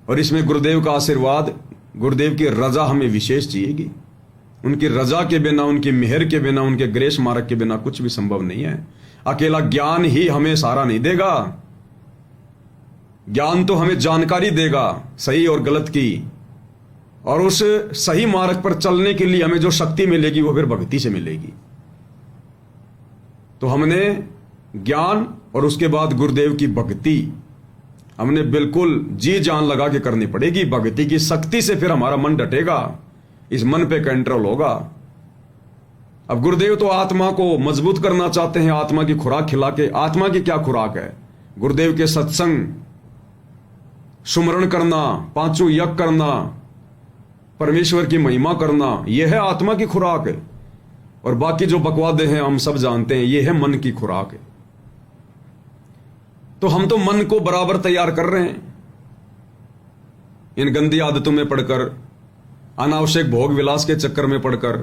और इसमें गुरुदेव का आशीर्वाद, गुरुदेव की रजा हमें विशेष चाहिएगी। उनकी रजा के बिना, उनकी मेहर के बिना, उनके ग्रेस मार्ग के बिना कुछ भी संभव नहीं है। अकेला ज्ञान ही हमें सहारा नहीं देगा। ज्ञान तो हमें जानकारी देगा सही और गलत की, और उस सही मार्ग पर चलने के लिए हमें जो शक्ति मिलेगी वो फिर भक्ति से मिलेगी। तो हमने ज्ञान और उसके बाद गुरुदेव की भक्ति हमने बिल्कुल जी जान लगा के करनी पड़ेगी। भक्ति की शक्ति से फिर हमारा मन डटेगा, इस मन पे कंट्रोल होगा। अब गुरुदेव तो आत्मा को मजबूत करना चाहते हैं, आत्मा की खुराक खिला के। आत्मा की क्या खुराक है? गुरुदेव के सत्संग, सुमरण करना, 5 यज्ञ करना, परमेश्वर की महिमा करना, यह है आत्मा की खुराक है। और बाकी जो बकवादे हैं हम सब जानते हैं, यह है मन की खुराक है। तो हम तो मन को बराबर तैयार कर रहे हैं इन गंदी आदतों में पड़कर, अनावश्यक भोग विलास के चक्कर में पड़कर।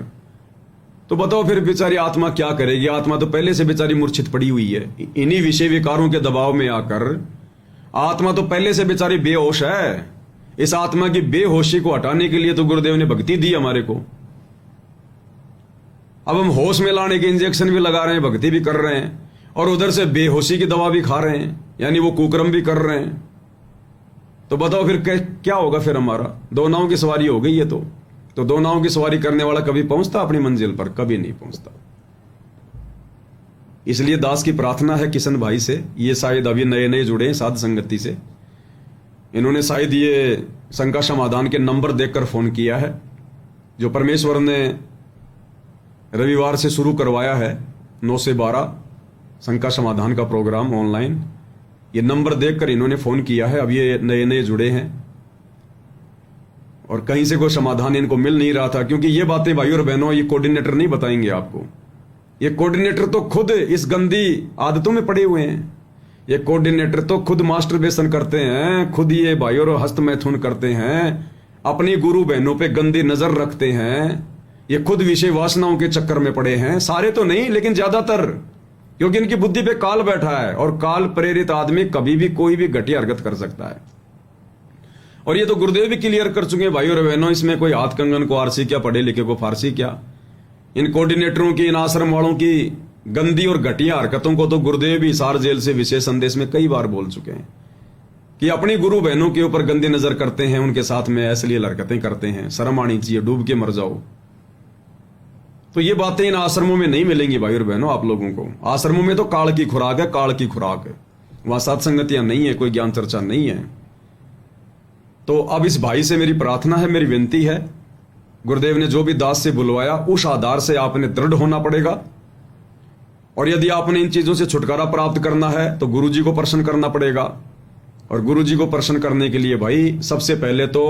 तो बताओ फिर बेचारी आत्मा क्या करेगी? आत्मा तो पहले से बेचारी मूर्छित पड़ी हुई है। इन्हीं विषय विकारों के दबाव में आकर आत्मा तो पहले से बेचारी बेहोश है। इस आत्मा की बेहोशी को हटाने के लिए तो गुरुदेव ने भक्ति दी हमारे को। अब हम होश में लाने के इंजेक्शन भी लगा रहे हैं, भक्ति भी कर रहे हैं, और उधर से बेहोशी की दवा भी खा रहे हैं, यानी वो कुकर्म भी कर रहे हैं। तो बताओ फिर क्या होगा? फिर हमारा 2 नाव की सवारी हो गई है। तो 2 नाव की सवारी करने वाला कभी पहुंचता अपनी मंजिल पर? कभी नहीं पहुंचता। इसलिए दास की प्रार्थना है किशन भाई से, ये शायद अभी नए नए जुड़े हैं साध संगति से, इन्होंने शायद ये शंका समाधान के नंबर देखकर फोन किया है, जो परमेश्वर ने रविवार से शुरू करवाया है 9 से 12 शंका समाधान का प्रोग्राम ऑनलाइन। ये नंबर देखकर इन्होंने फोन किया है। अब ये नए नए जुड़े हैं और कहीं से कोई समाधान इनको मिल नहीं रहा था, क्योंकि ये बातें भाई और बहनों ये कोऑर्डिनेटर नहीं बताएंगे आपको। ये कोऑर्डिनेटर तो खुद इस गंदी आदतों में पड़े हुए हैं। ये कोऑर्डिनेटर तो खुद मास्टरबेशन करते हैं, खुद ये भाई और हस्त मैथुन करते हैं, अपनी गुरु बहनों पे गंदी नजर रखते हैं। ये खुद विषय वासनाओं के चक्कर में पड़े हैं। सारे तो नहीं, लेकिन ज्यादातर, क्योंकि इनकी बुद्धि पे काल बैठा है, और काल प्रेरित आदमी कभी भी कोई भी घटिया हरकत कर सकता है। और ये तो गुरुदेव भी क्लियर कर चुके हैं भाई और बहनों, इसमें कोई हाथ कंगन को आरसी क्या, पढ़े लिखे को फारसी क्या। इन कोऑर्डिनेटरों की, इन आश्रम वालों की गंदी और घटिया हरकतों को तो गुरुदेव भी हिसार जेल से विशेष संदेश में कई बार बोल चुके हैं कि अपनी गुरु बहनों के ऊपर गंदी नजर करते हैं, उनके साथ में अश्लील हरकतें करते हैं, शर्म आनी चाहिए, डूब के मर जाओ। तो ये बातें इन आश्रमों में नहीं मिलेंगी भाई और बहनों आप लोगों को। आश्रमों में तो काल की खुराक है, काल की खुराक है। वहां सत्संगतियां नहीं है, कोई ज्ञान चर्चा नहीं है। तो अब इस भाई से मेरी प्रार्थना है, मेरी विनती है, गुरुदेव ने जो भी दास से बुलवाया उस आधार से आपने दृढ़ होना पड़ेगा। और यदि आपने इन चीजों से छुटकारा प्राप्त करना है तो गुरुजी को प्रसन्न करना पड़ेगा। और गुरुजी को प्रसन्न करने के लिए भाई सबसे पहले तो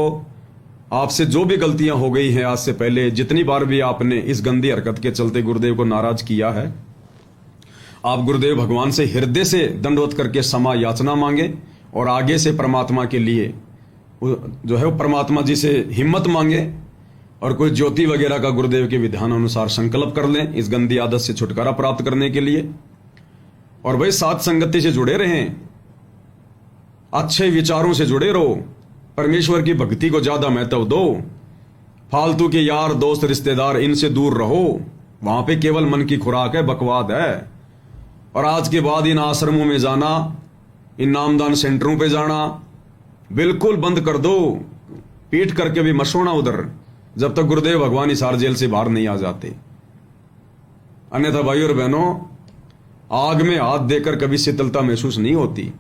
आपसे जो भी गलतियां हो गई हैं आज से पहले, जितनी बार भी आपने इस गंदी हरकत के चलते गुरुदेव को नाराज किया है, आप गुरुदेव भगवान से हृदय से दंडवत करके क्षमा याचना मांगे और आगे से परमात्मा के लिए जो है वो परमात्मा जी से हिम्मत मांगे और कोई ज्योति वगैरह का गुरुदेव के विधान अनुसार संकल्प कर लें इस गंदी आदत से छुटकारा प्राप्त करने के लिए। और भाई साथ संगति से जुड़े रहें, अच्छे विचारों से जुड़े रहो, परमेश्वर की भक्ति को ज्यादा महत्व दो। फालतू के यार दोस्त रिश्तेदार इनसे दूर रहो, वहां पे केवल मन की खुराक है, बकवाद है। और आज के बाद इन आश्रमों में जाना, इन नामदान सेंटरों पे जाना बिल्कुल बंद कर दो। पीट करके भी मत सोना उधर जब तक गुरुदेव भगवान हिसार जेल से बाहर नहीं आ जाते। अन्यथा भाइयों और बहनों, आग में हाथ देकर कभी शीतलता महसूस नहीं होती।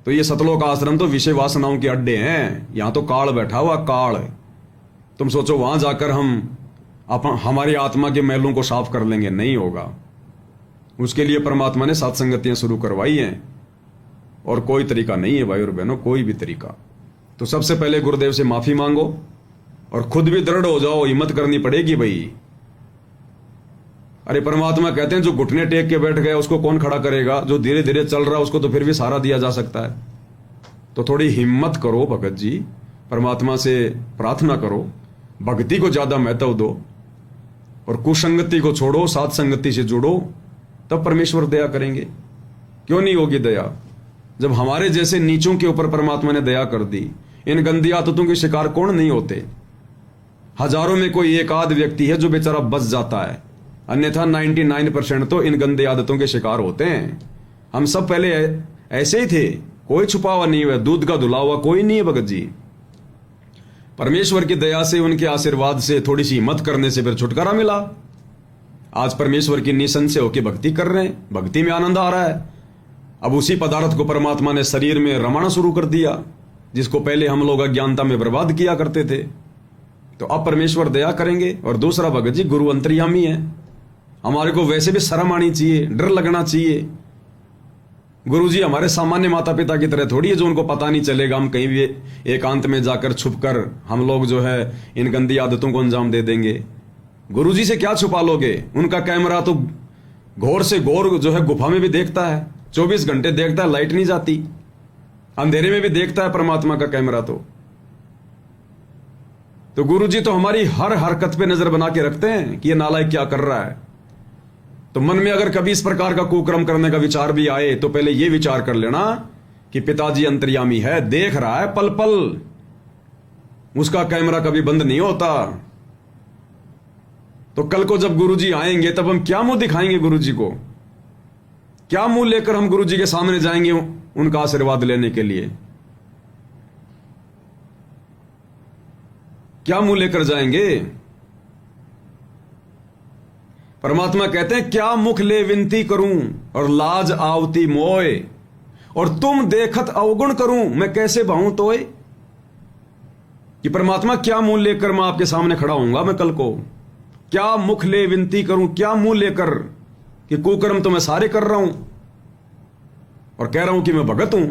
तो ये सतलोक आश्रम तो विषय वासनाओं के अड्डे हैं। यहां तो काल बैठा हुआ, काल। तुम सोचो वहां जाकर हम हमारी आत्मा के मैलों को साफ कर लेंगे, नहीं होगा। उसके लिए परमात्मा ने सत्संगतियां शुरू करवाई हैं और कोई तरीका नहीं है भाई और बहनों, कोई भी तरीका। तो सबसे पहले गुरुदेव से माफी मांगो और खुद भी दृढ़ हो जाओ, हिम्मत करनी पड़ेगी भाई। अरे परमात्मा कहते हैं जो घुटने टेक के बैठ गया उसको कौन खड़ा करेगा, जो धीरे धीरे चल रहा है उसको तो फिर भी सहारा दिया जा सकता है। तो थोड़ी हिम्मत करो भगत जी, परमात्मा से प्रार्थना करो, भक्ति को ज्यादा महत्व दो और कुसंगति को छोड़ो, साथ संगति से जुड़ो, तब परमेश्वर दया करेंगे। क्यों नहीं होगी दया? जब हमारे जैसे नीचों के ऊपर परमात्मा ने दया कर दी। इन गंदी आदतों के शिकार कौन नहीं होते? हजारों में कोई एक आध व्यक्ति है जो बेचारा बच जाता है, अन्यथा 99% तो इन गंदी आदतों के शिकार होते हैं। हम सब पहले ऐसे ही थे, कोई छुपा हुआ नहीं हुआ, दूध का धुला हुआ कोई नहीं है भगत जी। परमेश्वर की दया से, उनके आशीर्वाद से, थोड़ी सी हिम्मत करने से फिर छुटकारा मिला। आज परमेश्वर की निसंशय होकर भक्ति कर रहे हैं, भक्ति में आनंद आ रहा है। अब उसी पदार्थ को परमात्मा ने शरीर में रमाना शुरू कर दिया, जिसको पहले हम लोग अज्ञानता में बर्बाद किया करते थे। तो अब परमेश्वर दया करेंगे। और दूसरा भगत जी, गुरु अंतर्यामी है। हमारे को वैसे भी शर्म आनी चाहिए, डर लगना चाहिए। गुरु जी हमारे सामान्य माता पिता की तरह थोड़ी है जो उनको पता नहीं चलेगा, हम कहीं भी एकांत में जाकर छुपकर हम लोग जो है इन गंदी आदतों को अंजाम दे देंगे। गुरु जी से क्या छुपा लोगे? उनका कैमरा तो घोर से घोर जो है गुफा में भी देखता है, 24 घंटे देखता है, लाइट नहीं जाती, अंधेरे में भी देखता है परमात्मा का कैमरा। तो गुरु जी तो हमारी हर हरकत पे नजर बना के रखते हैं कि ये नालायक क्या कर रहा है। तो मन में अगर कभी इस प्रकार का कुकर्म करने का विचार भी आए तो पहले ये विचार कर लेना कि पिताजी अंतर्यामी है, देख रहा है पल पल, उसका कैमरा कभी बंद नहीं होता। तो कल को जब गुरुजी आएंगे तब हम क्या मुंह दिखाएंगे गुरु जी को? क्या मुंह लेकर हम गुरु जी के सामने जाएंगे उनका आशीर्वाद लेने के लिए? क्या मुंह लेकर जाएंगे? परमात्मा कहते हैं क्या मुख ले विनती करूं और लाज आवती मोए, और तुम देखत अवगुण करूं मैं कैसे भाऊं तोय। कि परमात्मा क्या मुंह लेकर मैं आपके सामने खड़ा होऊंगा मैं कल को? क्या मुख ले विनती करूं, क्या मुंह लेकर कि कुकर्म तो मैं सारे कर रहा हूं और कह रहा हूं कि मैं भगत हूं।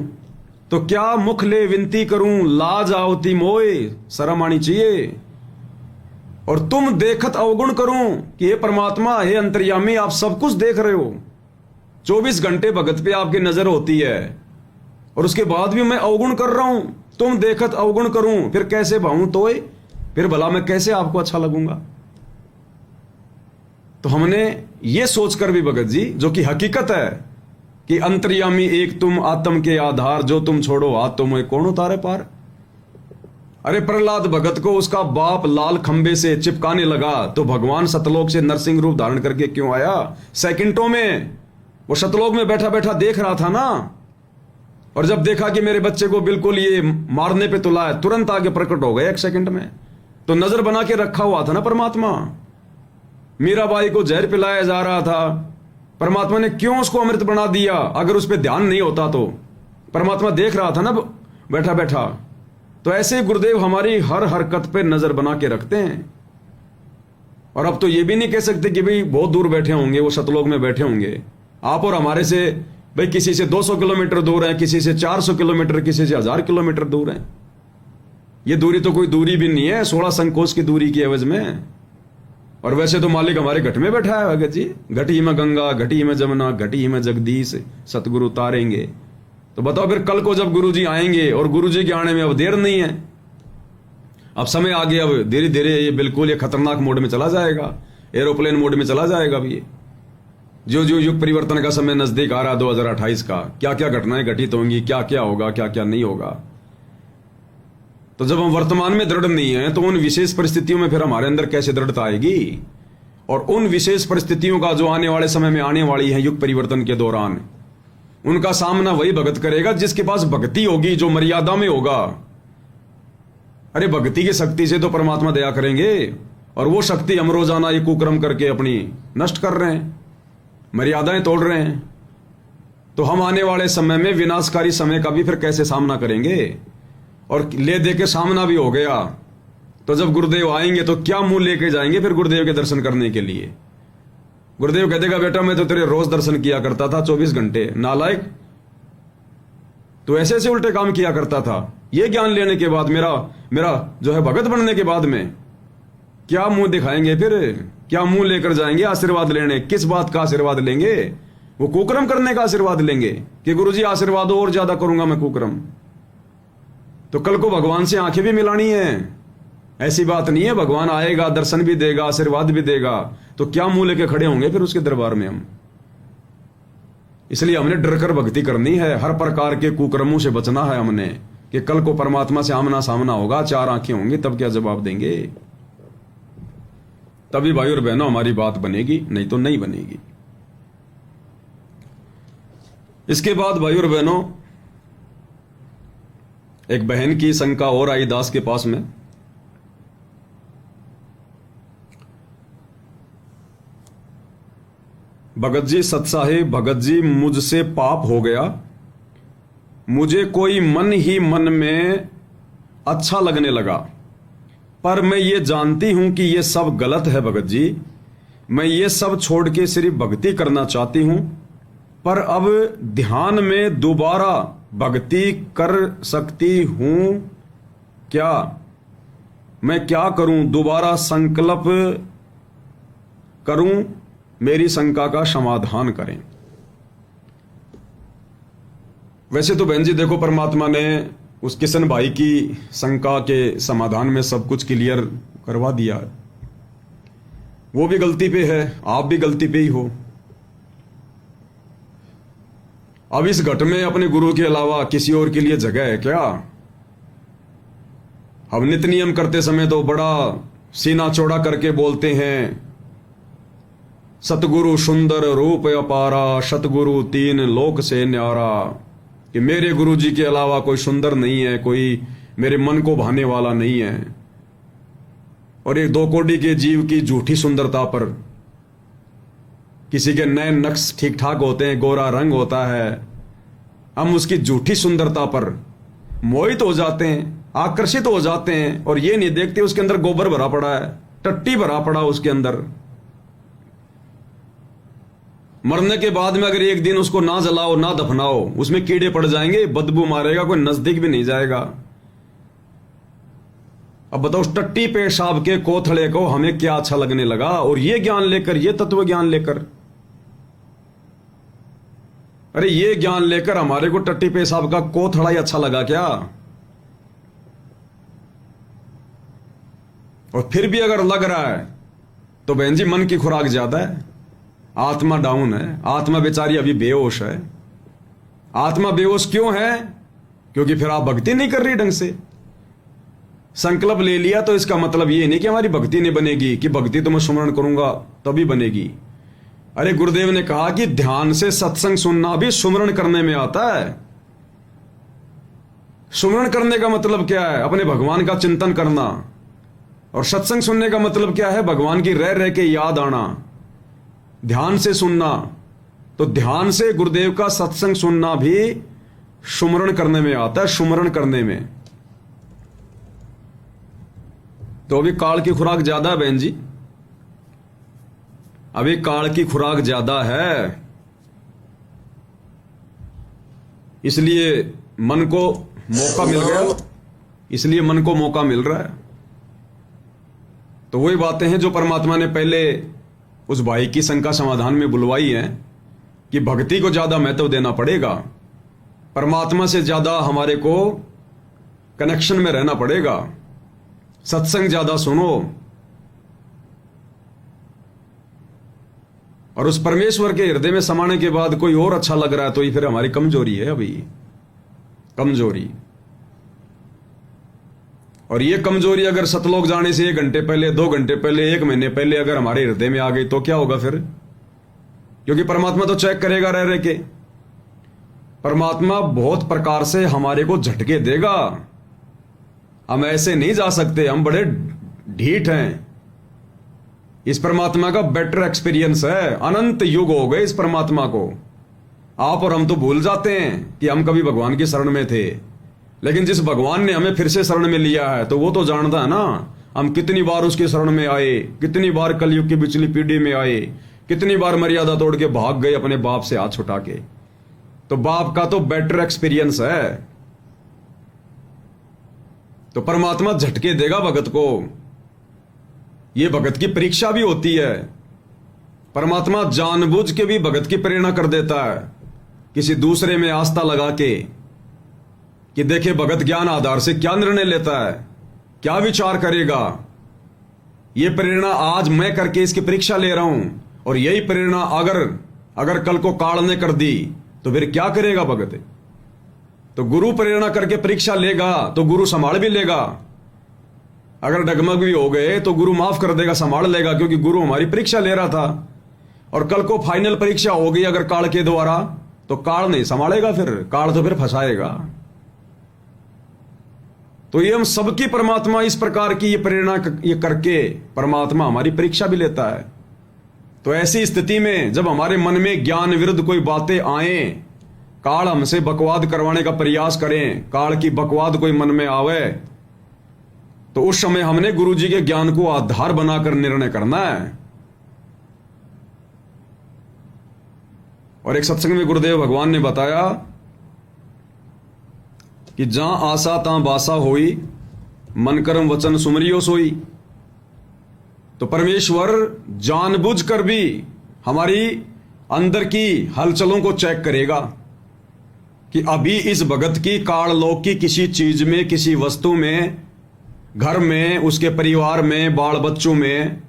तो क्या मुख ले विनती करूं लाज आवती मोए, शर्म आनी चाहिए। और तुम देखत अवगुण करूं कि हे परमात्मा, हे अंतर्यामी, आप सब कुछ देख रहे हो, 24 घंटे भगत पे आपकी नजर होती है और उसके बाद भी मैं अवगुण कर रहा हूं। तुम देखत अवगुण करूं फिर कैसे भाऊं तोय, फिर भला मैं कैसे आपको अच्छा लगूंगा। तो हमने ये सोचकर भी भगत जी, जो कि हकीकत है कि अंतर्यामी एक तुम आत्म के आधार, जो तुम छोड़ो हाथ तुम कौन उतारे पार। अरे प्रहलाद भगत को उसका बाप लाल खंबे से चिपकाने लगा तो भगवान सतलोक से नरसिंह रूप धारण करके क्यों आया? सेकंडों में वो सतलोक में बैठा बैठा देख रहा था ना, और जब देखा कि मेरे बच्चे को बिल्कुल ये मारने पे तुला है, तुरंत आगे प्रकट हो गए 1 सेकंड में। तो नजर बना के रखा हुआ था ना परमात्मा। मीराबाई को जहर पिलाया जा रहा था, परमात्मा ने क्यों उसको अमृत बना दिया? अगर उस पर ध्यान नहीं होता तो परमात्मा देख रहा था ना बैठा बैठा। तो ऐसे गुरुदेव हमारी हर हरकत पे नजर बना के रखते हैं। और अब तो ये भी नहीं कह सकते कि भाई बहुत दूर बैठे होंगे, वो सतलोक में बैठे होंगे। आप और हमारे से भाई किसी से 200 किलोमीटर दूर है, किसी से 400 किलोमीटर, किसी से 1000 किलोमीटर दूर है। ये दूरी तो कोई दूरी भी नहीं है, 16 संकोच की दूरी की एवज में। और वैसे तो मालिक हमारे घट में बैठा है भगत जी। घटी में गंगा, घटी में जमुना, घटी में जगदीश, सतगुरु तारेंगे। तो बताओ फिर कल को जब गुरुजी आएंगे, और गुरुजी के आने में अब देर नहीं है, अब समय आ गया, अब धीरे धीरे ये बिल्कुल ये खतरनाक मोड में चला जाएगा, एरोप्लेन मोड में चला जाएगा। अब ये जो जो युग परिवर्तन का समय नजदीक आ रहा है 2028 का, क्या क्या घटनाएं घटित होंगी, क्या क्या होगा, क्या क्या नहीं होगा। तो जब हम वर्तमान में दृढ़ नहीं है तो उन विशेष परिस्थितियों में फिर हमारे अंदर कैसे दृढ़ता आएगी। और उन विशेष परिस्थितियों का जो आने वाले समय में आने वाली है युग परिवर्तन के दौरान, उनका सामना वही भगत करेगा जिसके पास भक्ति होगी, जो मर्यादा में होगा। अरे भक्ति की शक्ति से तो परमात्मा दया करेंगे, और वो शक्ति हम रोजाना ये कुकर्म करके अपनी नष्ट कर रहे हैं, मर्यादाएं तोड़ रहे हैं। तो हम आने वाले समय में विनाशकारी समय का भी फिर कैसे सामना करेंगे। और ले दे के सामना भी हो गया, तो जब गुरुदेव आएंगे तो क्या मुंह लेके जाएंगे फिर गुरुदेव के दर्शन करने के लिए। गुरुदेव कह देगा, बेटा मैं तो तेरे रोज दर्शन किया करता था 24 घंटे, नालायक तो ऐसे ऐसे उल्टे काम किया करता था। ये ज्ञान लेने के बाद, मेरा जो है भगत बनने के बाद में क्या मुंह दिखाएंगे फिर, क्या मुंह लेकर जाएंगे आशीर्वाद लेने। किस बात का आशीर्वाद लेंगे? वो कुकर्म करने का आशीर्वाद लेंगे कि गुरुजी आशीर्वाद और ज्यादा करूंगा मैं कुकर्म। तो कल को भगवान से आंखें भी मिलानी है, ऐसी बात नहीं है। भगवान आएगा, दर्शन भी देगा, आशीर्वाद भी देगा, तो क्या मुंह लेके खड़े होंगे फिर उसके दरबार में हम। इसलिए हमने डर कर भक्ति करनी है, हर प्रकार के कुकर्मों से बचना है हमने, कि कल को परमात्मा से आमना सामना होगा, चार आंखें होंगी, तब क्या जवाब देंगे। तभी भाई और बहनों हमारी बात बनेगी, नहीं तो नहीं बनेगी। इसके बाद भाई और बहनों, एक बहन की शंका और आई दास के पास में। भगत जी, सतसाहिब भगत जी, मुझसे पाप हो गया, मुझे कोई मन ही मन में अच्छा लगने लगा, पर मैं ये जानती हूं कि ये सब गलत है भगत जी। मैं ये सब छोड़ के सिर्फ भक्ति करना चाहती हूं, पर अब ध्यान में दोबारा भक्ति कर सकती हूं क्या? मैं क्या करूं? दोबारा संकल्प करूं? मेरी शंका का समाधान करें। वैसे तो बहन जी देखो, परमात्मा ने उस किशन भाई की शंका के समाधान में सब कुछ क्लियर करवा दिया है। वो भी गलती पे है, आप भी गलती पे ही हो। अब इस घट में अपने गुरु के अलावा किसी और के लिए जगह है क्या? हम नित्य नियम करते समय तो बड़ा सीना चौड़ा करके बोलते हैं, सतगुरु सुंदर रूप अपारा, सतगुरु तीन लोक से न्यारा, कि मेरे गुरु जी के अलावा कोई सुंदर नहीं है, कोई मेरे मन को भाने वाला नहीं है। और एक दो कोड़ी के जीव की झूठी सुंदरता पर, किसी के नए नक्श ठीक ठाक होते हैं, गोरा रंग होता है, हम उसकी झूठी सुंदरता पर मोहित हो जाते हैं, आकर्षित हो जाते हैं, और ये नहीं देखते उसके अंदर गोबर भरा पड़ा है, टट्टी भरा पड़ा उसके अंदर। मरने के बाद में अगर एक दिन उसको ना जलाओ ना दफनाओ, उसमें कीड़े पड़ जाएंगे, बदबू मारेगा, कोई नजदीक भी नहीं जाएगा। अब बताओ, उस टट्टी पेशाब के कोथड़े को हमें क्या अच्छा लगने लगा? और ये ज्ञान लेकर, ये तत्व ज्ञान लेकर, अरे ये ज्ञान लेकर हमारे को टट्टी पेशाब का कोथड़ा ही अच्छा लगा क्या? और फिर भी अगर लग रहा है तो बहन जी मन की खुराक ज्यादा है, आत्मा डाउन है, आत्मा बेचारी अभी बेहोश है। आत्मा बेहोश क्यों है? क्योंकि फिर आप भक्ति नहीं कर रही ढंग से। संकल्प ले लिया तो इसका मतलब ये नहीं कि हमारी भक्ति नहीं बनेगी, कि भक्ति तो मैं सुमरण करूंगा तभी बनेगी। अरे गुरुदेव ने कहा कि ध्यान से सत्संग सुनना भी सुमरण करने में आता है। सुमरण करने का मतलब क्या है? अपने भगवान का चिंतन करना। और सत्संग सुनने का मतलब क्या है? भगवान की रह रह के याद आना, ध्यान से सुनना। तो ध्यान से गुरुदेव का सत्संग सुनना भी सुमरण करने में आता है, सुमरण करने में। तो अभी काल की खुराक ज्यादा है बहन जी, अभी काल की खुराक ज्यादा है, इसलिए मन को मौका मिल गया, इसलिए मन को मौका मिल रहा है। तो वही बातें हैं जो परमात्मा ने पहले उस भाई की शंका समाधान में बुलवाई है, कि भक्ति को ज्यादा महत्व देना पड़ेगा। परमात्मा से ज्यादा हमारे को कनेक्शन में रहना पड़ेगा, सत्संग ज्यादा सुनो, और उस परमेश्वर के हृदय में समाने के बाद कोई और अच्छा लग रहा है तो ये फिर हमारी कमजोरी है, अभी कमजोरी। और ये कमजोरी अगर सतलोक जाने से 1 घंटे पहले, 2 घंटे पहले, 1 महीने पहले अगर हमारे हृदय में आ गई तो क्या होगा फिर? क्योंकि परमात्मा तो चेक करेगा रह के। परमात्मा बहुत प्रकार से हमारे को झटके देगा। हम ऐसे नहीं जा सकते, हम बड़े ढीठ हैं। इस परमात्मा का बेटर एक्सपीरियंस है, अनंत युग हो गए इस परमात्मा को। आप और हम तो भूल जाते हैं कि हम कभी भगवान की शरण में थे, लेकिन जिस भगवान ने हमें फिर से शरण में लिया है तो वो तो जानता है ना हम कितनी बार उसकी शरण में आए, कितनी बार कलयुग की पिछली पीढ़ी में आए, कितनी बार मर्यादा तोड़ के भाग गए अपने बाप से हाथ छुटा के। तो बाप का तो बेटर एक्सपीरियंस है। तो परमात्मा झटके देगा भगत को। यह भगत की परीक्षा भी होती है। परमात्मा जानबूझ के भी भगत की प्रेरणा कर देता है, किसी दूसरे में आस्था लगा के, कि देखे भगत ज्ञान आधार से क्या निर्णय लेता है, क्या विचार करेगा। यह प्रेरणा आज मैं करके इसकी परीक्षा ले रहा हूं, और यही प्रेरणा अगर कल को काल ने कर दी तो फिर क्या करेगा भगत? तो गुरु प्रेरणा करके परीक्षा लेगा तो गुरु संभाल भी लेगा। अगर डगमग भी हो गए तो गुरु माफ कर देगा, संभाल लेगा, क्योंकि गुरु हमारी परीक्षा ले रहा था। और कल को फाइनल परीक्षा हो गई अगर काल के द्वारा, तो काल नहीं संभालेगा, फिर काल तो फिर फंसाएगा। तो ये हम सबकी परमात्मा इस प्रकार की ये प्रेरणा ये करके परमात्मा हमारी परीक्षा भी लेता है। तो ऐसी स्थिति में जब हमारे मन में ज्ञान विरुद्ध कोई बातें आए, काल हमसे बकवाद करवाने का प्रयास करें, काल की बकवाद कोई मन में आवे, तो उस समय हमने गुरु जी के ज्ञान को आधार बनाकर निर्णय करना है। और एक सत्संग में गुरुदेव भगवान ने बताया कि जहां आशा तां बासा होई, मन कर्म वचन सुमरियो सोई। तो परमेश्वर जानबूझकर भी हमारी अंदर की हलचलों को चेक करेगा कि अभी इस भगत की काललोक की किसी चीज में, किसी वस्तु में, घर में, उसके परिवार में, बाल बच्चों में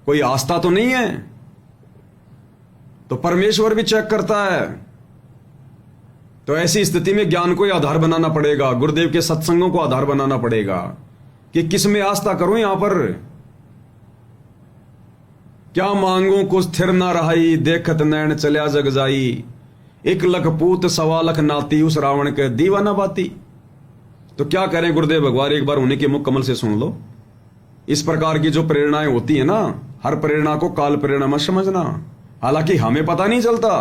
कोई आस्था तो नहीं है। तो परमेश्वर भी चेक करता है। तो ऐसी स्थिति में ज्ञान को आधार बनाना पड़ेगा, गुरुदेव के सत्संगों को आधार बनाना पड़ेगा कि किस में आस्था करूं। यहां पर क्या मांगू कुछ स्थिर ना रहाई, देखत नैन चलिया जग जाई, 1 लख पूत 1.25 लाख नाती, उस रावण के दीवाना बाती। तो क्या करें गुरुदेव भगवान, एक बार उन्हीं के मुख कमल से सुन लो। इस प्रकार की जो प्रेरणाएं होती है ना, हर प्रेरणा को काल प्रेरणा मत समझना। हालांकि हमें पता नहीं चलता,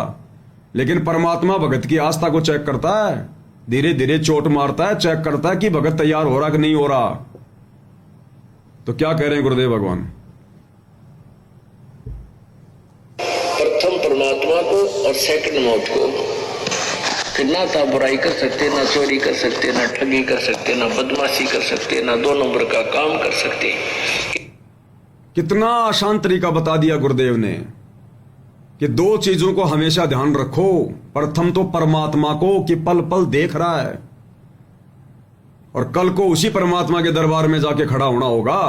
लेकिन परमात्मा भगत की आस्था को चेक करता है, धीरे धीरे चोट मारता है, चेक करता है कि भगत तैयार हो रहा कि नहीं हो रहा। तो क्या कह रहे हैं गुरुदेव भगवान? प्रथम परमात्मा को और सेकंड मौत को। फिर ना तो बुराई कर सकते, ना चोरी कर सकते, ना ठगी कर सकते, ना बदमाशी कर सकते, ना 2 नंबर का काम कर सकते। कितना आसान तरीका बता दिया गुरुदेव ने कि 2 चीजों को हमेशा ध्यान रखो। प्रथम तो परमात्मा को कि पल पल देख रहा है, और कल को उसी परमात्मा के दरबार में जाके खड़ा होना होगा।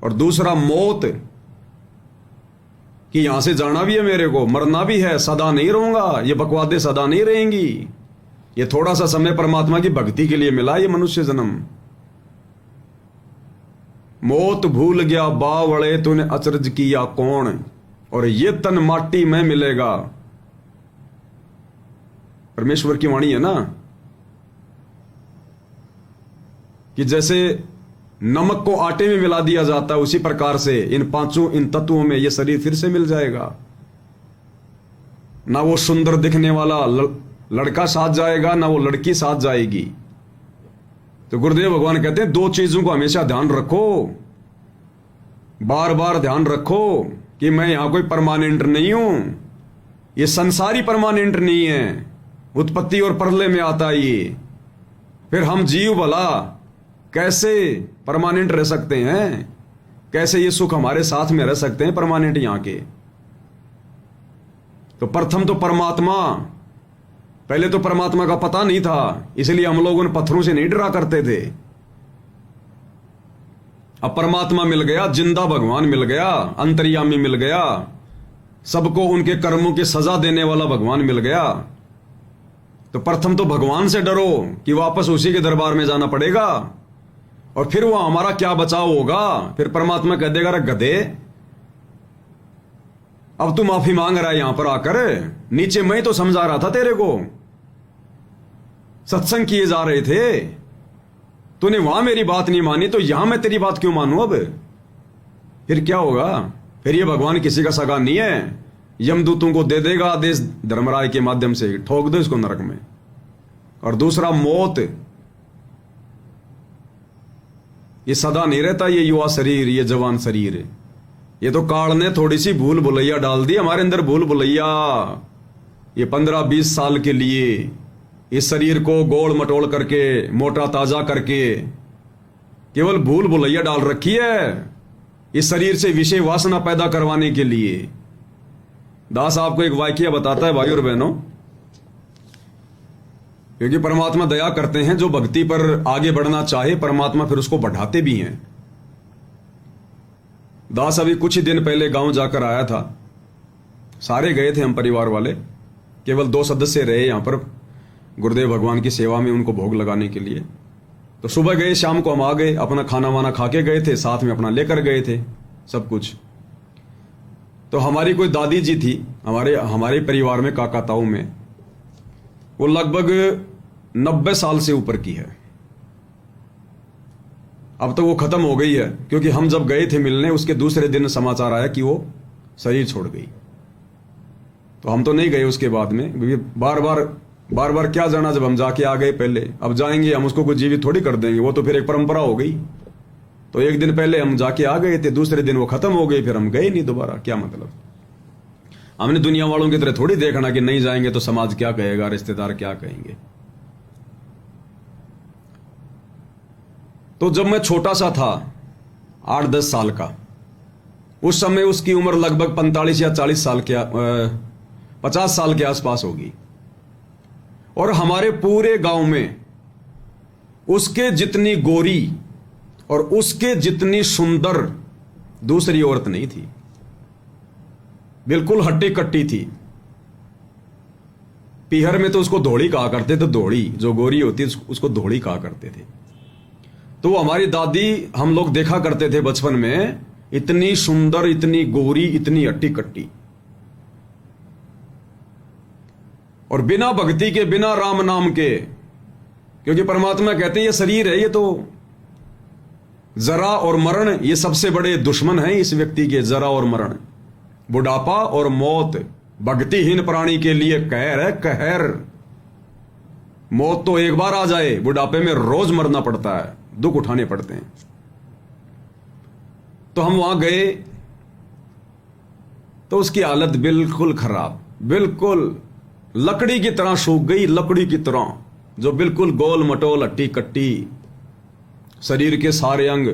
और दूसरा मौत कि यहां से जाना भी है मेरे को, मरना भी है, सदा नहीं रहूंगा। ये बकवादे सदा नहीं रहेंगी। ये थोड़ा सा समय परमात्मा की भक्ति के लिए मिला ये मनुष्य जन्म। मौत भूल गया बावड़े तूने अचरज किया कौन, और ये तन माटी में मिलेगा। परमेश्वर की वाणी है ना कि जैसे नमक को आटे में मिला दिया जाता है, उसी प्रकार से इन 5 इन तत्वों में यह शरीर फिर से मिल जाएगा। ना वो सुंदर दिखने वाला लड़का साथ जाएगा, ना वो लड़की साथ जाएगी। तो गुरुदेव भगवान कहते हैं 2 चीजों को हमेशा ध्यान रखो, बार बार ध्यान रखो कि मैं यहां कोई परमानेंट नहीं हूं। ये संसारी परमानेंट नहीं है, उत्पत्ति और प्रलय में आता है ये। फिर हम जीव भला कैसे परमानेंट रह सकते हैं? कैसे ये सुख हमारे साथ में रह सकते हैं परमानेंट यहां के? तो प्रथम तो परमात्मा पहले तो परमात्मा का पता नहीं था, इसलिए हम लोग उन पत्थरों से नहीं डरा करते थे। अब परमात्मा मिल गया, जिंदा भगवान मिल गया, अंतर्यामी मिल गया, सबको उनके कर्मों की सजा देने वाला भगवान मिल गया। तो प्रथम तो भगवान से डरो कि वापस उसी के दरबार में जाना पड़ेगा, और फिर वो हमारा क्या बचाव होगा। फिर परमात्मा कह देगा, अरे गधे, अब तू माफी मांग रहा है यहां पर आकर, नीचे मैं तो समझा रहा था तेरे को, सत्संग किए जा रहे थे, तूने वहां मेरी बात नहीं मानी, तो यहां मैं तेरी बात क्यों मानूं। अब फिर क्या होगा। फिर ये भगवान किसी का सगा नहीं है, यमदूतों को दे देगा आदेश, धर्मराय के माध्यम से ठोक दो इसको नरक में। और दूसरा मौत, ये सदा नहीं रहता, ये युवा शरीर, ये जवान शरीर, ये तो काल ने थोड़ी सी भूल भुलैया डाल दी हमारे अंदर, भूल भुलैया। ये 15-20 साल के लिए इस शरीर को गोल मटोल करके, मोटा ताजा करके, केवल भूल भुलैया डाल रखी है इस शरीर से विषय वासना पैदा करवाने के लिए। दास आपको एक वाकया बताता है भाई और बहनों, क्योंकि परमात्मा दया करते हैं, जो भक्ति पर आगे बढ़ना चाहे परमात्मा फिर उसको बढ़ाते भी हैं। दास अभी कुछ ही दिन पहले गांव जाकर आया था, सारे गए थे हम परिवार वाले, केवल 2 सदस्य रहे यहां पर गुरुदेव भगवान की सेवा में उनको भोग लगाने के लिए। तो सुबह गए, शाम को हम आ गए, अपना खाना वाना खा के गए थे, साथ में अपना लेकर गए थे सब कुछ। तो हमारी कोई दादी जी थी हमारे परिवार में, काका ताऊ में, वो लगभग 90 साल से ऊपर की है। अब तो वो खत्म हो गई है, क्योंकि हम जब गए थे मिलने उसके दूसरे दिन समाचार आया कि वो शरीर छोड़ गई। तो हम तो नहीं गए उसके बाद में, बार बार क्या जाना, जब हम जाके आ गए पहले, अब जाएंगे हम उसको कुछ जीवित थोड़ी कर देंगे, वो तो फिर एक परंपरा हो गई। तो एक दिन पहले हम जाके आ गए थे, दूसरे दिन वो खत्म हो गई, फिर हम गए नहीं दोबारा। क्या मतलब, हमने दुनिया वालों की तरह थोड़ी देखना कि नहीं जाएंगे तो समाज क्या कहेगा, रिश्तेदार क्या कहेंगे। तो जब मैं छोटा सा था, 8-10 साल का, उस समय उसकी उम्र लगभग 45 या 40 साल के 50 साल के आसपास होगी। और हमारे पूरे गांव में उसके जितनी गोरी और उसके जितनी सुंदर दूसरी औरत नहीं थी, बिल्कुल हट्टी कट्टी थी। पीहर में तो उसको धोड़ी कहा करते थे, धोड़ी जो गोरी होती उसको धोड़ी कहा करते थे। तो हमारी दादी, हम लोग देखा करते थे बचपन में, इतनी सुंदर, इतनी गोरी, इतनी हट्टी कट्टी, और बिना भक्ति के, बिना राम नाम के, क्योंकि परमात्मा कहते हैं ये शरीर है, ये तो जरा और मरण, ये सबसे बड़े दुश्मन हैं इस व्यक्ति के, जरा और मरण, बुढ़ापा और मौत भक्तिहीन प्राणी के लिए कहर है, कहर। मौत तो एक बार आ जाए, बुढ़ापे में रोज मरना पड़ता है, दुख उठाने पड़ते हैं। तो हम वहां गए तो उसकी हालत बिल्कुल खराब, बिल्कुल लकड़ी की तरह सूख गई, लकड़ी की तरह, जो बिल्कुल गोल मटोल हट्टी कट्टी, शरीर के सारे अंग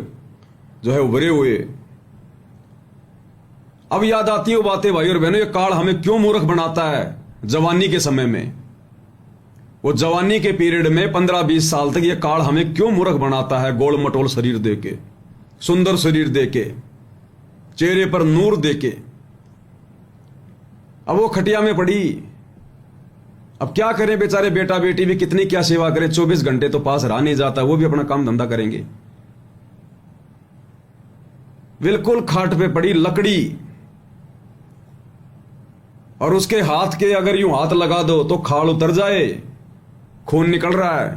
जो है उभरे हुए। अब याद आती है वो बातें भाई और बहनों, ये काल हमें क्यों मूर्ख बनाता है जवानी के समय में। वो जवानी के पीरियड में 15-20 साल तक ये काल हमें क्यों मूर्ख बनाता है, गोल मटोल शरीर देके, सुंदर शरीर देके, चेहरे पर नूर देके। अब वो खटिया में पड़ी, अब क्या करें बेचारे, बेटा बेटी भी कितनी क्या सेवा करें, 24 घंटे तो पास रहा नहीं जाता, वो भी अपना काम धंधा करेंगे। बिल्कुल खाट पे पड़ी लकड़ी, और उसके हाथ के अगर यूं हाथ लगा दो तो खाल उतर जाए, खून निकल रहा है,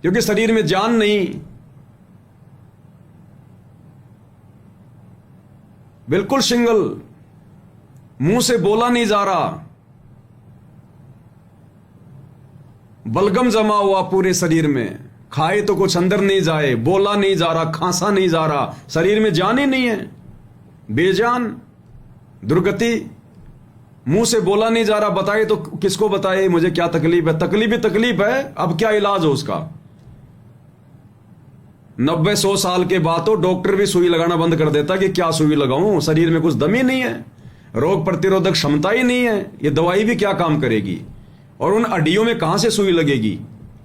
क्योंकि शरीर में जान नहीं। बिल्कुल सिंगल, मुंह से बोला नहीं जा रहा, बलगम जमा हुआ पूरे शरीर में, खाए तो कुछ अंदर नहीं जाए, बोला नहीं जा रहा, खांसा नहीं जा रहा, शरीर में जान ही नहीं है, बेजान, दुर्गति, मुंह से बोला नहीं जा रहा, बताए तो किसको बताए मुझे क्या तकलीफ है, तकलीफ ही तकलीफ है, अब क्या इलाज हो उसका। 90-100 साल के बाद तो डॉक्टर भी सुई लगाना बंद कर देता कि क्या सुई लगाऊं, शरीर में कुछ दम ही नहीं है, रोग प्रतिरोधक क्षमता ही नहीं है, ये दवाई भी क्या काम करेगी। और उन हड्डियों में कहां से सुई लगेगी?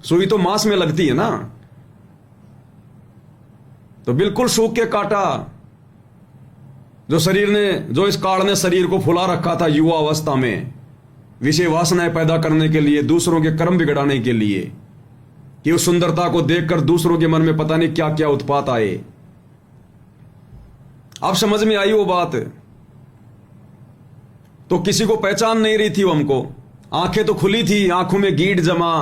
सुई तो मांस में लगती है ना। तो बिल्कुल सूख के काटा। जो इस काल ने शरीर को फुला रखा था युवा अवस्था में, विषय वासनाएं पैदा करने के लिए, दूसरों के कर्म बिगड़ाने के लिए, कि उस सुंदरता को देखकर दूसरों के मन में पता नहीं क्या क्या उत्पात आए। अब समझ में आई वो बात। तो किसी को पहचान नहीं रही थी वो हमको। आंखें तो खुली थी, आंखों में गीट जमा,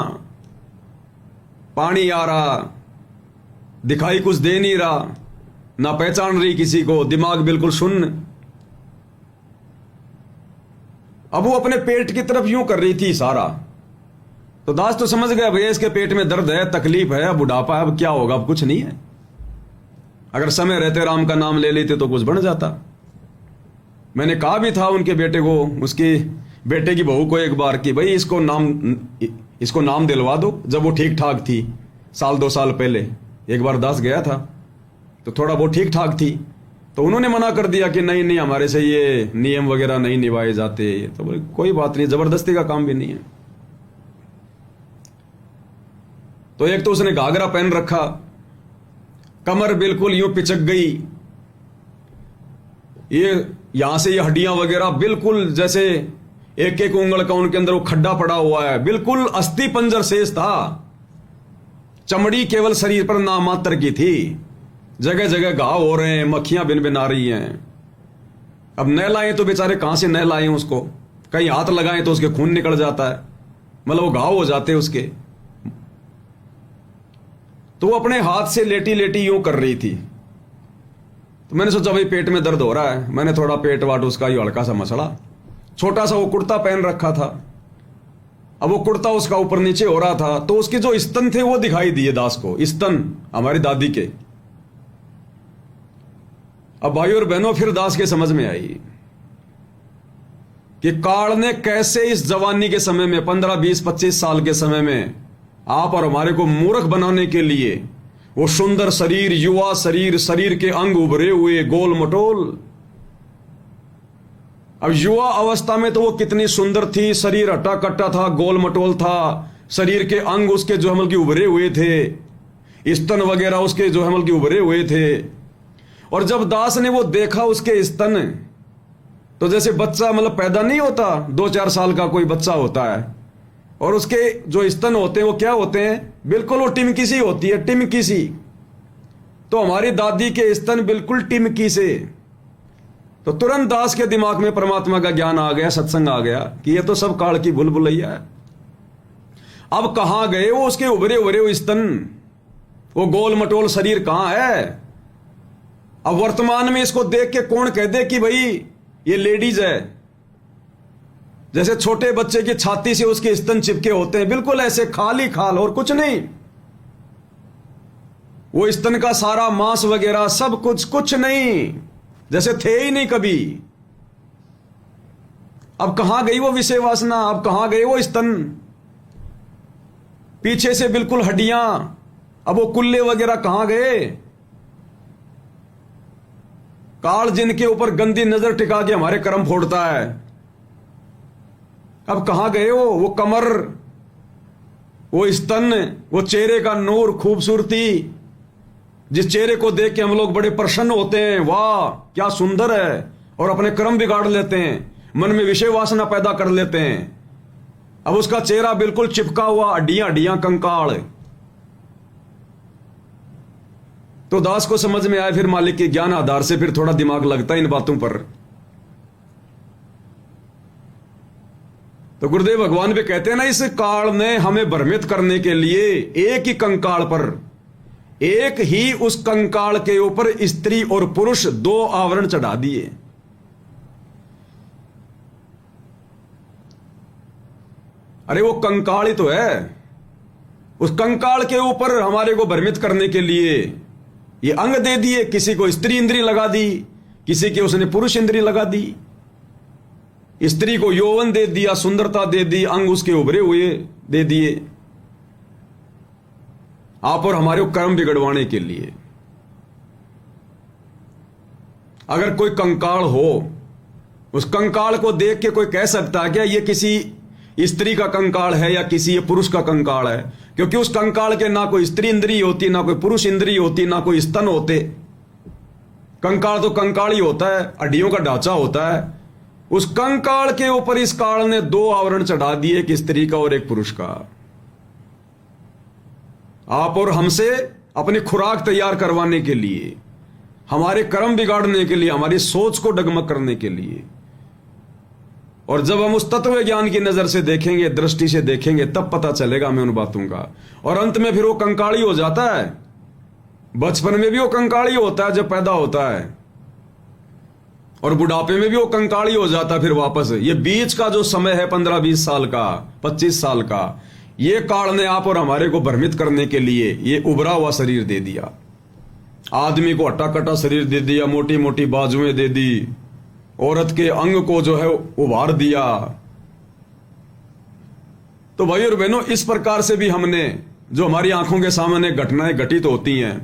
पानी आ रहा, दिखाई कुछ दे नहीं रहा, ना पहचान रही किसी को, दिमाग बिल्कुल शून्य। अब वो अपने पेट की तरफ यूं कर रही थी इशारा। तो दास तो समझ गया भैया इसके पेट में दर्द है, तकलीफ है, बुढ़ापा है, अब क्या होगा, अब कुछ नहीं है। अगर समय रहते राम का नाम ले लेते तो कुछ बन जाता। मैंने कहा भी था उनके बेटे को, उसके बेटे की बहू को एक बार कि भाई इसको नाम दिलवा दो। जब वो ठीक ठाक थी, 1-2 साल पहले एक बार दास गया था, तो थोड़ा वो ठीक ठाक थी, तो उन्होंने मना कर दिया कि नहीं नहीं, हमारे से ये नियम वगैरह नहीं निभाए जाते। तो बोले कोई बात नहीं, जबरदस्ती का काम भी नहीं है। तो एक तो उसने घाघरा पहन रखा, कमर बिल्कुल यूं पिचक गई, ये यहां से ये हड्डियां वगैरह बिल्कुल जैसे एक एक उंगल का उनके अंदर वो खड्डा पड़ा हुआ है, बिल्कुल अस्थि पंजर शेष था। चमड़ी केवल शरीर पर नामात्र की थी, जगह जगह घाव हो रहे हैं, मक्खियां बिन बिन आ रही हैं। अब नहलाएं तो बेचारे कहां से नहलाएं उसको, कहीं हाथ लगाएं तो उसके खून निकल जाता है, मतलब वो घाव हो जाते हैं उसके। तो वो अपने हाथ से लेटी लेटी यूं कर रही थी। तो मैंने सोचा भाई पेट में दर्द हो रहा है, मैंने थोड़ा पेट वाट उसका यूं हल्का सा मसला। छोटा सा वो कुर्ता पहन रखा था, अब वो कुर्ता उसका ऊपर नीचे हो रहा था, तो उसके जो स्तन थे वो दिखाई दिए दास को, स्तन हमारी दादी के। अब भाई और बहनों फिर दास के समझ में आई कि काल ने कैसे इस जवानी के समय में, 15, 20, 25 साल के समय में आप और हमारे को मूर्ख बनाने के लिए वो सुंदर शरीर, युवा शरीर, शरीर के अंग उभरे हुए, गोल मटोल। अब युवा अवस्था में तो वो कितनी सुंदर थी, शरीर हट्टा कट्टा था, गोल मटोल था, शरीर के अंग उसके जो है बल्कि उभरे हुए थे, स्तन वगैरह उसके जो है बल्कि उभरे हुए थे। और जब दास ने वो देखा उसके स्तन, तो जैसे बच्चा मतलब पैदा नहीं होता, 2-4 साल का कोई बच्चा होता है, और उसके जो स्तन होते हैं वो क्या होते हैं, बिल्कुल वो टिमकी सी होती है, टिमकी सी। तो हमारी दादी के स्तन बिल्कुल टिमकी से। तो तुरंत दास के दिमाग में परमात्मा का ज्ञान आ गया, सत्संग आ गया कि ये तो सब काल की भूलभुलैया है। अब कहां गए वो उसके उभरे उभरे हुए स्तन, वो गोल मटोल शरीर कहां है? अब वर्तमान में इसको देख के कौन कह दे कि भाई ये लेडीज है? जैसे छोटे बच्चे की छाती से उसके स्तन चिपके होते हैं, बिल्कुल ऐसे खाली खाल और कुछ नहीं। वो स्तन का सारा मांस वगैरह सब कुछ नहीं, जैसे थे ही नहीं कभी। अब कहां गई वो विषय वासना, अब कहां गए वो स्तन? पीछे से बिल्कुल हड्डियां, अब वो कुल्ले वगैरह कहां गए? काल जिनके ऊपर गंदी नजर टिका के हमारे कर्म फोड़ता है, अब कहां गए वो कमर, वो स्तन, वो चेहरे का नूर, खूबसूरती, जिस चेहरे को देख के हम लोग बड़े प्रसन्न होते हैं, वाह क्या सुंदर है, और अपने कर्म बिगाड़ लेते हैं, मन में विषय वासना पैदा कर लेते हैं। अब उसका चेहरा बिल्कुल चिपका हुआ, हड्डियां हड्डियां, कंकाल। तो दास को समझ में आया, फिर मालिक के ज्ञान आधार से फिर थोड़ा दिमाग लगता है इन बातों पर। तो गुरुदेव भगवान भी कहते हैं ना, इस काल ने हमें भ्रमित करने के लिए एक ही कंकाल पर, एक ही उस कंकाल के ऊपर स्त्री और पुरुष 2 आवरण चढ़ा दिए। अरे वो कंकाल ही तो है, उस कंकाल के ऊपर हमारे को भ्रमित करने के लिए ये अंग दे दिए। किसी को स्त्री इंद्री लगा दी, किसी के उसने पुरुष इंद्री लगा दी, स्त्री को यौवन दे दिया, सुंदरता दे दी, अंग उसके उभरे हुए दे दिए, आप और हमारे को कर्म बिगड़वाने के लिए। अगर कोई कंकाल हो, उस कंकाल को देख के कोई कह सकता है क्या ये किसी स्त्री का कंकाल है या किसी पुरुष का कंकाल है, क्योंकि उस कंकाल के ना कोई स्त्री इंद्रिय होती, ना कोई पुरुष इंद्रिय होती, ना कोई स्तन होते। कंकाल तो कंकाल ही होता है, हड्डियों का ढांचा होता है। उस कंकाल के ऊपर इस काल ने 2 आवरण चढ़ा दिए, एक स्त्री का और एक पुरुष का। आप और हमसे अपनी खुराक तैयार करवाने के लिए, हमारे कर्म बिगाड़ने के लिए, हमारी सोच को डगमग करने के लिए। और जब हम उस तत्व ज्ञान की नजर से देखेंगे, दृष्टि से देखेंगे, तब पता चलेगा हमें उन बातों का। और अंत में फिर वो कंकाली हो जाता है। बचपन में भी वो कंकाली होता है जब पैदा होता है, और बुढ़ापे में भी वो कंकाली हो जाता है फिर वापस। ये बीच का जो समय है 15-20 साल का, 25 साल का, ये काल ने आप और हमारे को भ्रमित करने के लिए ये उभरा हुआ शरीर दे दिया। आदमी को हट्टा कट्टा शरीर दे दिया, मोटी मोटी बाजुएं दे दी, औरत के अंग को जो है उभार दिया। तो भाई और बहनों, इस प्रकार से भी हमने जो हमारी आंखों के सामने घटनाएं घटित होती हैं,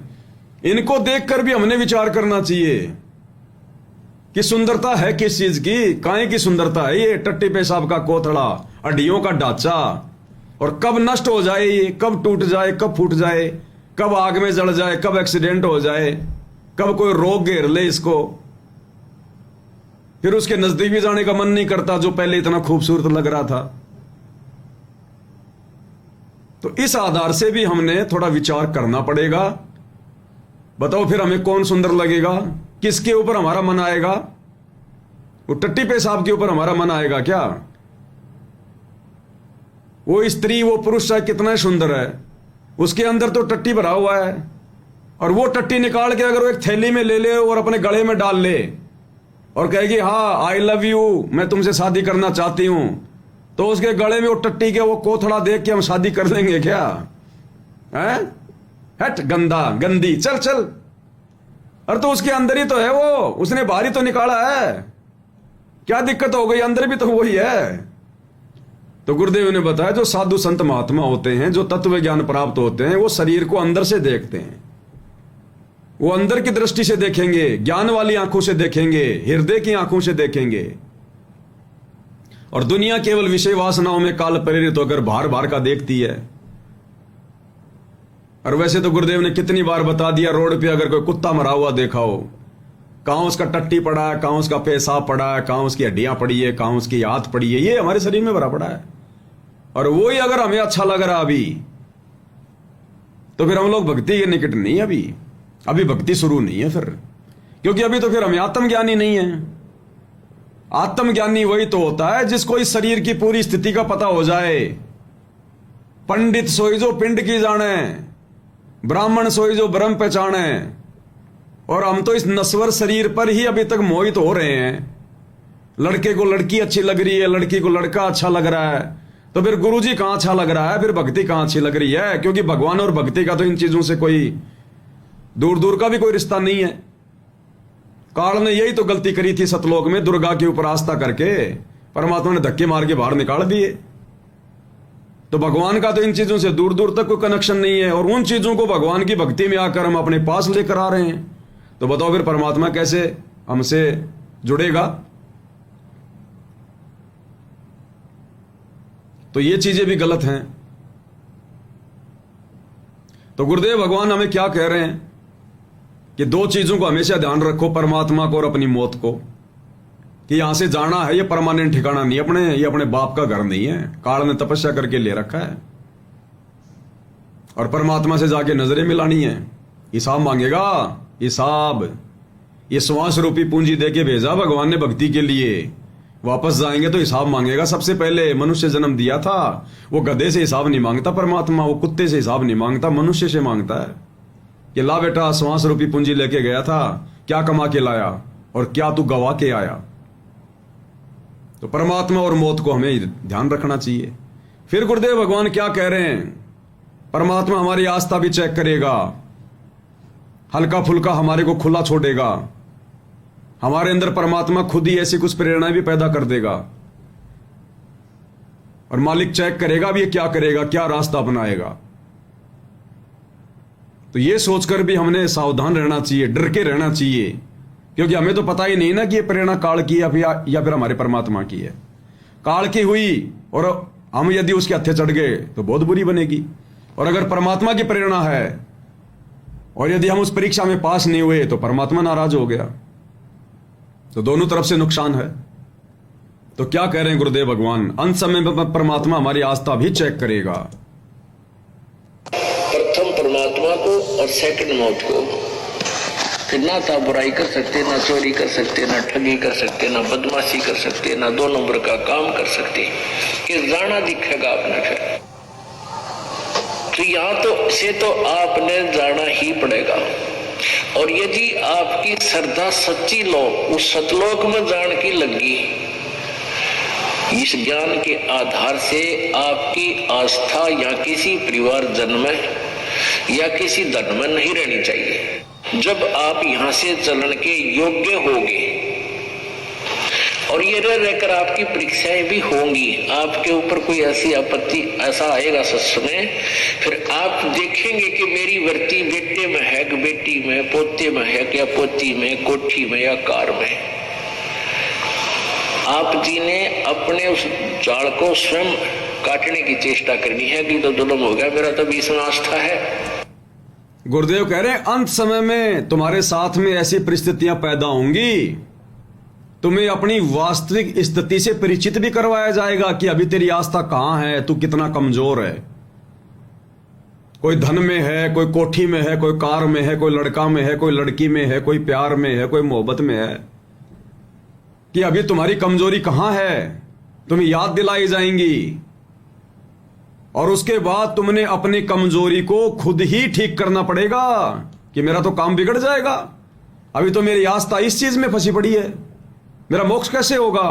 इनको देखकर भी हमने विचार करना चाहिए कि सुंदरता है किस चीज की, काहे की सुंदरता है ये टट्टी पेशाब का कोथड़ा, हड्डियों का ढांचा, और कब नष्ट हो जाए ये, कब टूट जाए, कब फूट जाए, कब आग में जल जाए, कब एक्सीडेंट हो जाए, कब कोई रोग घेर ले इसको, फिर उसके नजदीक भी जाने का मन नहीं करता जो पहले इतना खूबसूरत लग रहा था। तो इस आधार से भी हमने थोड़ा विचार करना पड़ेगा। बताओ फिर हमें कौन सुंदर लगेगा? किसके ऊपर हमारा मन आएगा? वो टट्टी पेशाब के ऊपर हमारा मन आएगा क्या? वो स्त्री, वो पुरुष चाहे कितना सुंदर है, उसके अंदर तो टट्टी भरा हुआ है, और वो टट्टी निकाल के अगर वो एक थैली में ले ले और अपने गले में डाल ले और कहेगी हाँ आई लव यू, मैं तुमसे शादी करना चाहती हूं, तो उसके गले में वो टट्टी के वो कोथड़ा देख के हम शादी कर लेंगे क्या? है? हट गंदा गंदी, चल चल। अरे तो उसके अंदर ही तो है वो, उसने बाहर ही तो निकाला है, क्या दिक्कत हो गई? अंदर भी तो वही है। तो गुरुदेव ने बताया जो साधु संत महात्मा होते हैं, जो तत्व ज्ञान प्राप्त होते हैं, वो शरीर को अंदर से देखते हैं। वो अंदर की दृष्टि से देखेंगे, ज्ञान वाली आंखों से देखेंगे, हृदय की आंखों से देखेंगे। और दुनिया केवल विषय वासनाओं में काल प्रेरित होकर बाहर बाहर का देखती है। और वैसे तो गुरुदेव ने कितनी बार बता दिया, रोड पे अगर कोई कुत्ता मरा हुआ देखा हो, कहां उसका टट्टी पड़ा है, कहां उसका पेशाब पड़ा है, कहां उसकी हड्डियां पड़ी है, कहां उसकी हाथ पड़ी है, ये हमारे शरीर में भरा पड़ा है। और वो ही अगर हमें अच्छा लग रहा अभी, तो फिर हम लोग भक्ति के निकट नहीं, अभी भक्ति शुरू नहीं है फिर, क्योंकि अभी तो फिर हमें आत्मज्ञानी नहीं है। आत्मज्ञानी वही तो होता है जिसको इस शरीर की पूरी स्थिति का पता हो जाए। पंडित सोई जो पिंड की जाने, ब्राह्मण सोई जो ब्रह्म पहचाने। और हम तो इस नश्वर शरीर पर ही अभी तक मोहित हो रहे हैं। लड़के को लड़की अच्छी लग रही है, लड़की को लड़का अच्छा लग रहा है, तो फिर गुरुजी कहां अच्छा लग रहा है, फिर भक्ति कहां अच्छी लग रही है? क्योंकि भगवान और भक्ति का तो इन चीजों से कोई दूर दूर का भी कोई रिश्ता नहीं है। काल ने यही तो गलती करी थी सतलोक में, दुर्गा के ऊपर आस्था करके परमात्मा ने धक्के मार के बाहर निकाल दिए। तो भगवान का तो इन चीजों से दूर दूर तक कोई कनेक्शन नहीं है, और उन चीजों को भगवान की भक्ति में आकर हम अपने पास लेकर आ रहे हैं। तो बताओ फिर परमात्मा कैसे हमसे जुड़ेगा? तो ये चीजें भी गलत हैं। तो गुरुदेव भगवान हमें क्या कह रहे हैं कि 2 चीजों को हमेशा ध्यान रखो, परमात्मा को और अपनी मौत को, कि यहां से जाना है, ये परमानेंट ठिकाना नहीं अपने, ये अपने बाप का घर नहीं है। काल ने तपस्या करके ले रखा है, और परमात्मा से जाके नजरें मिलानी है। हिसाब मांगेगा, हिसाब। ये श्वास रूपी पूंजी देके भेजा भगवान ने भक्ति के लिए, वापस जाएंगे तो हिसाब मांगेगा। सबसे पहले मनुष्य जन्म दिया था, वो गधे से हिसाब नहीं मांगता परमात्मा, वो कुत्ते से हिसाब नहीं मांगता, मनुष्य से मांगता है कि ला बेटा, श्वास रूपी पूंजी लेके गया था, क्या कमा के लाया और क्या तू गवा के आया? तो परमात्मा और मौत को हमें ध्यान रखना चाहिए। फिर गुरुदेव भगवान क्या कह रहे हैं? परमात्मा हमारी आस्था भी चेक करेगा, हल्का फुल्का हमारे को खुला छोड़ेगा। हमारे अंदर परमात्मा खुद ही ऐसी कुछ प्रेरणाएं भी पैदा कर देगा, और मालिक चेक करेगा भी ये क्या करेगा, क्या रास्ता अपनाएगा। तो ये सोचकर भी हमने सावधान रहना चाहिए, डर के रहना चाहिए, क्योंकि हमें तो पता ही नहीं ना कि ये प्रेरणा काल की या फिर हमारे परमात्मा की है। काल की हुई और हम यदि उसके हत्थे चढ़ गए तो बहुत बुरी बनेगी। और अगर परमात्मा की प्रेरणा है और यदि हम उस परीक्षा में पास नहीं हुए तो परमात्मा नाराज हो गया, तो दोनों तरफ से नुकसान है। तो क्या कह रहे हैं गुरुदेव भगवान, अंत समय में परमात्मा हमारी आस्था भी चेक करेगा। प्रथम परमात्मा को और सेकंड मौत को। फिर ना तो बुराई कर सकते, ना चोरी कर सकते, ना ठगी कर सकते, ना बदमाशी कर सकते, ना 2 नंबर का काम कर सकते। कि जाना दिखेगा आपने फिर तो यहां तो से तो आपने जाना ही पड़ेगा। और यदि आपकी श्रद्धा सच्ची लो उस सतलोक में जान की लगी, इस ज्ञान के आधार से आपकी आस्था या किसी परिवार जन्म में या किसी धन में नहीं रहनी चाहिए। जब आप यहां से चलन के योग्य होंगे और ये रहकर आपकी परीक्षाएं भी होंगी, आपके ऊपर कोई ऐसी आपत्ति ऐसा आएगा सत्संग में, फिर आप देखेंगे कि मेरी वृत्ति बेटे में है कि बेटी में, पोते में है क्या पोती में, कोठी में या कार में। आप जी ने अपने उस जाल को स्वयं काटने की चेष्टा करनी है कि तो जुल्म हो गया, मेरा तो बीच में आस्था है। गुरुदेव कह रहे हैं अंत समय में तुम्हारे साथ में ऐसी परिस्थितियां पैदा होंगी, तुम्हें अपनी वास्तविक स्थिति से परिचित भी करवाया जाएगा कि अभी तेरी आस्था कहां है, तू कितना कमजोर है। कोई धन में है, कोई कोठी में है, कोई कार में है, कोई लड़का में है, कोई लड़की में है, कोई प्यार में है, कोई मोहब्बत में है, कि अभी तुम्हारी कमजोरी कहां है, तुम्हें याद दिलाई जाएंगी। और उसके बाद तुमने अपनी कमजोरी को खुद ही ठीक करना पड़ेगा कि मेरा तो काम बिगड़ जाएगा, अभी तो मेरी आस्था इस चीज में फंसी पड़ी है, मेरा मोक्ष कैसे होगा।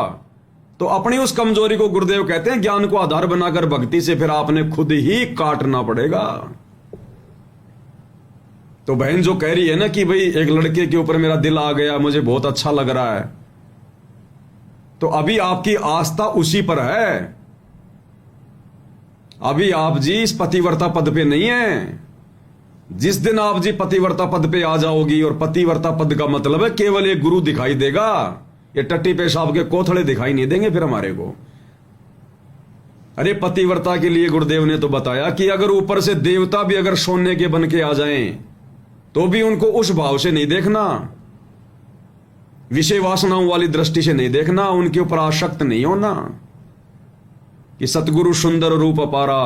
तो अपनी उस कमजोरी को गुरुदेव कहते हैं ज्ञान को आधार बनाकर भक्ति से फिर आपने खुद ही काटना पड़ेगा। तो बहन जो कह रही है ना कि भाई एक लड़के के ऊपर मेरा दिल आ गया, मुझे बहुत अच्छा लग रहा है, तो अभी आपकी आस्था उसी पर है, अभी आप जी इस पतिव्रता पद पे नहीं है। जिस दिन आप जी पतिव्रता पद पे आ जाओगी, और पतिव्रता पद का मतलब है केवल एक गुरु दिखाई देगा, ये टट्टी पेशाब के कोथड़े दिखाई नहीं देंगे फिर हमारे को। अरे पतिव्रता के लिए गुरुदेव ने तो बताया कि अगर ऊपर से देवता भी अगर सोने के बन के आ जाएं तो भी उनको उस भाव से नहीं देखना, विषय वासनाओं वाली दृष्टि से नहीं देखना, उनके ऊपर आसक्त नहीं होना कि सतगुरु सुंदर रूप अपारा,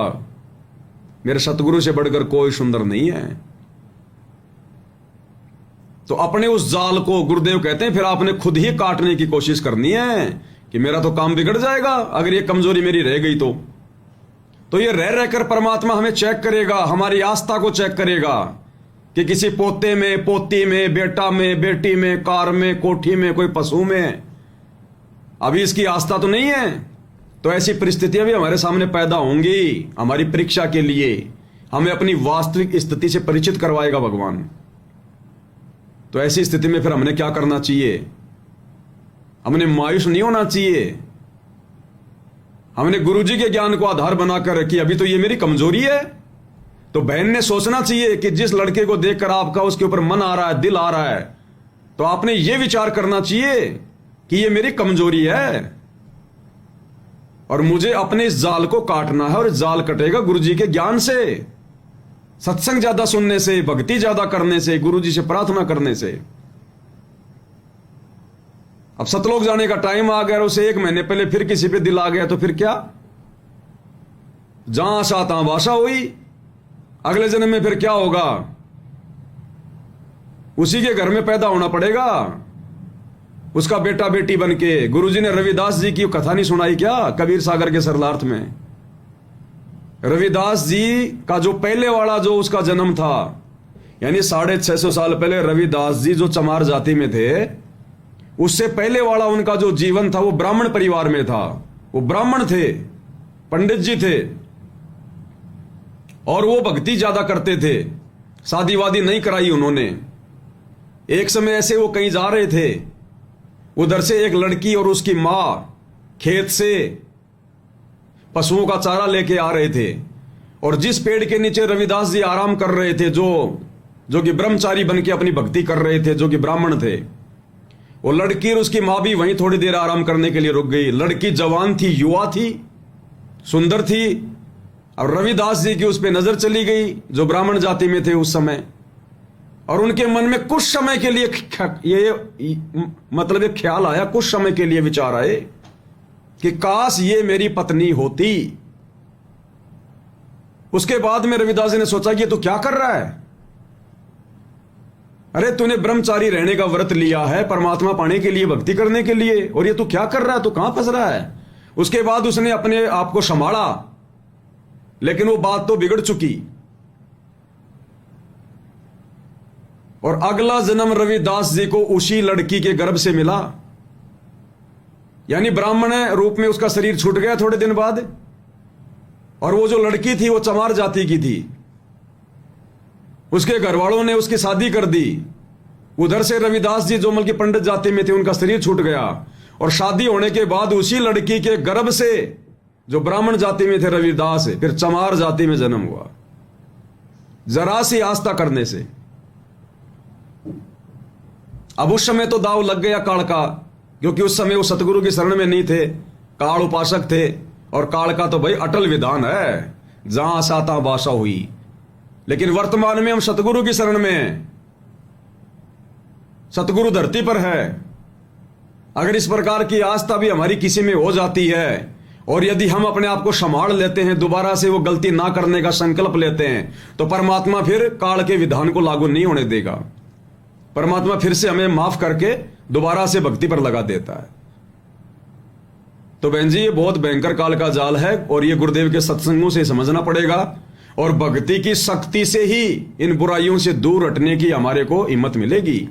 मेरे सतगुरु से बढ़कर कोई सुंदर नहीं है। तो अपने उस जाल को गुरुदेव कहते हैं फिर आपने खुद ही काटने की कोशिश करनी है कि मेरा तो काम बिगड़ जाएगा अगर ये कमजोरी मेरी रह गई तो ये रह रहकर परमात्मा हमें चेक करेगा, हमारी आस्था को चेक करेगा कि किसी पोते में, पोती में, बेटा में, बेटी में, कार में, कोठी में, कोई पशु में अभी इसकी आस्था तो नहीं है। तो ऐसी परिस्थितियां भी हमारे सामने पैदा होंगी हमारी परीक्षा के लिए, हमें अपनी वास्तविक स्थिति से परिचित करवाएगा भगवान। तो ऐसी स्थिति में फिर हमने क्या करना चाहिए, हमने मायूस नहीं होना चाहिए, हमने गुरुजी के ज्ञान को आधार बनाकर कि अभी तो ये मेरी कमजोरी है। तो बहन ने सोचना चाहिए कि जिस लड़के को देखकर आपका उसके ऊपर मन आ रहा है, दिल आ रहा है, तो आपने ये विचार करना चाहिए कि ये मेरी कमजोरी है और मुझे अपने इस जाल को काटना है। और इस जाल कटेगा गुरुजी के ज्ञान से, सत्संग ज्यादा सुनने से, भक्ति ज्यादा करने से, गुरुजी से प्रार्थना करने से। अब सतलोक जाने का टाइम आ गया और उसे 1 महीने पहले फिर किसी पे दिल आ गया तो फिर क्या, जहां आशा तहां भाषा हुई, अगले जन्म में फिर क्या होगा, उसी के घर में पैदा होना पड़ेगा, उसका बेटा बेटी बन के। गुरुजी ने रविदास जी की कथा नहीं सुनाई क्या कबीर सागर के सरलार्थ में? रविदास जी का जो पहले वाला जो उसका जन्म था, यानी 650 साल पहले रविदास जी जो चमार जाति में थे, उससे पहले वाला उनका जो जीवन था वो ब्राह्मण परिवार में था। वो ब्राह्मण थे, पंडित जी थे और वो भक्ति ज्यादा करते थे, शादी वादी नहीं कराई उन्होंने। एक समय ऐसे वो कहीं जा रहे थे, उधर से एक लड़की और उसकी मां खेत से पशुओं का चारा लेके आ रहे थे, और जिस पेड़ के नीचे रविदास जी आराम कर रहे थे, जो कि ब्रह्मचारी बन के अपनी भक्ति कर रहे थे, जो कि ब्राह्मण थे, वो लड़की और उसकी मां भी वहीं थोड़ी देर आराम करने के लिए रुक गई। लड़की जवान थी, युवा थी, सुंदर थी। और रविदास जी की उस पर नजर चली गई जो ब्राह्मण जाति में थे उस समय, और उनके मन में कुछ समय के लिए मतलब एक ख्याल आया, कुछ समय के लिए विचार आए कि काश ये मेरी पत्नी होती। उसके बाद में रविदास जी ने सोचा कि ये तो क्या कर रहा है, अरे तूने ब्रह्मचारी रहने का व्रत लिया है परमात्मा पाने के लिए, भक्ति करने के लिए, और ये तू क्या कर रहा है, तू कहां फंस रहा है। उसके बाद उसने अपने आप को संभाला, लेकिन वो बात तो बिगड़ चुकी। और अगला जन्म रविदास जी को उसी लड़की के गर्भ से मिला, यानी ब्राह्मण रूप में उसका शरीर छूट गया थोड़े दिन बाद, और वो जो लड़की थी वो चमार जाति की थी। उसके घर वालों ने उसकी शादी कर दी। उधर से रविदास जी जो की पंडित जाति में थे उनका शरीर छूट गया, और शादी होने के बाद उसी लड़की के गर्भ से जो ब्राह्मण जाति में थे रविदास, फिर चमार जाति में जन्म हुआ, जरा सी आस्था करने से। अब उस समय तो दाव लग गया काल का, क्योंकि उस समय वो सतगुरु की शरण में नहीं थे, काल उपासक थे, और काल का तो भाई अटल विधान है, जहां साता भाषा हुई। लेकिन वर्तमान में हम सतगुरु की शरण में हैं, सतगुरु धरती पर है। अगर इस प्रकार की आस्था भी हमारी किसी में हो जाती है, और यदि हम अपने आप को संभाल लेते हैं, दोबारा से वो गलती ना करने का संकल्प लेते हैं, तो परमात्मा फिर काल के विधान को लागू नहीं होने देगा। परमात्मा फिर से हमें माफ करके दोबारा से भक्ति पर लगा देता है। तो बहन जी, ये बहुत भयंकर काल का जाल है, और ये गुरुदेव के सत्संगों से समझना पड़ेगा, और भक्ति की शक्ति से ही इन बुराइयों से दूर हटने की हमारे को हिम्मत मिलेगी।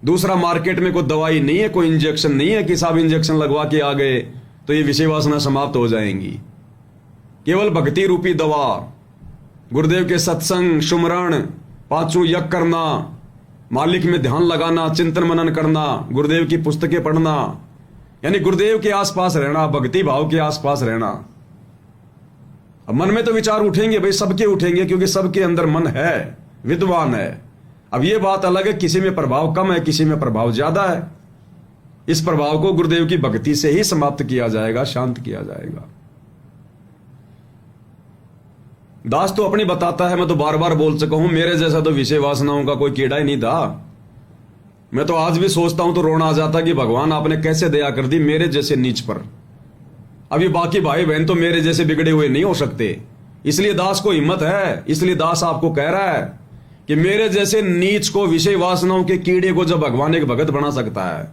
दूसरा, मार्केट में कोई दवाई नहीं है, कोई इंजेक्शन नहीं है कि साहब इंजेक्शन लगवा के आ गए तो ये विषय वासना समाप्त हो जाएंगी। केवल भक्ति रूपी दवा, गुरुदेव के सत्संग, सुमरण, पांचों यज्ञ करना, मालिक में ध्यान लगाना, चिंतन मनन करना, गुरुदेव की पुस्तकें पढ़ना, यानी गुरुदेव के आसपास रहना, भक्ति भाव के आसपास रहना। अब मन में तो विचार उठेंगे भाई, सबके उठेंगे, क्योंकि सबके अंदर मन है, विद्वान है। अब ये बात अलग है, किसी में प्रभाव कम है, किसी में प्रभाव ज्यादा है। इस प्रभाव को गुरुदेव की भक्ति से ही समाप्त किया जाएगा, शांत किया जाएगा। दास तो अपनी बताता है, मैं तो बार बार बोल चुका हूं, मेरे जैसा तो विषय वासनाओं का कोई कीड़ा ही नहीं था। मैं तो आज भी सोचता हूं तो रोना आ जाता कि भगवान आपने कैसे दया कर दी मेरे जैसे नीच पर। अभी बाकी भाई बहन तो मेरे जैसे बिगड़े हुए नहीं हो सकते, इसलिए दास को हिम्मत है। इसलिए दास आपको कह रहा है कि मेरे जैसे नीच को, विषय वासनाओं के कीड़े को जब भगवान एक भगत बना सकता है,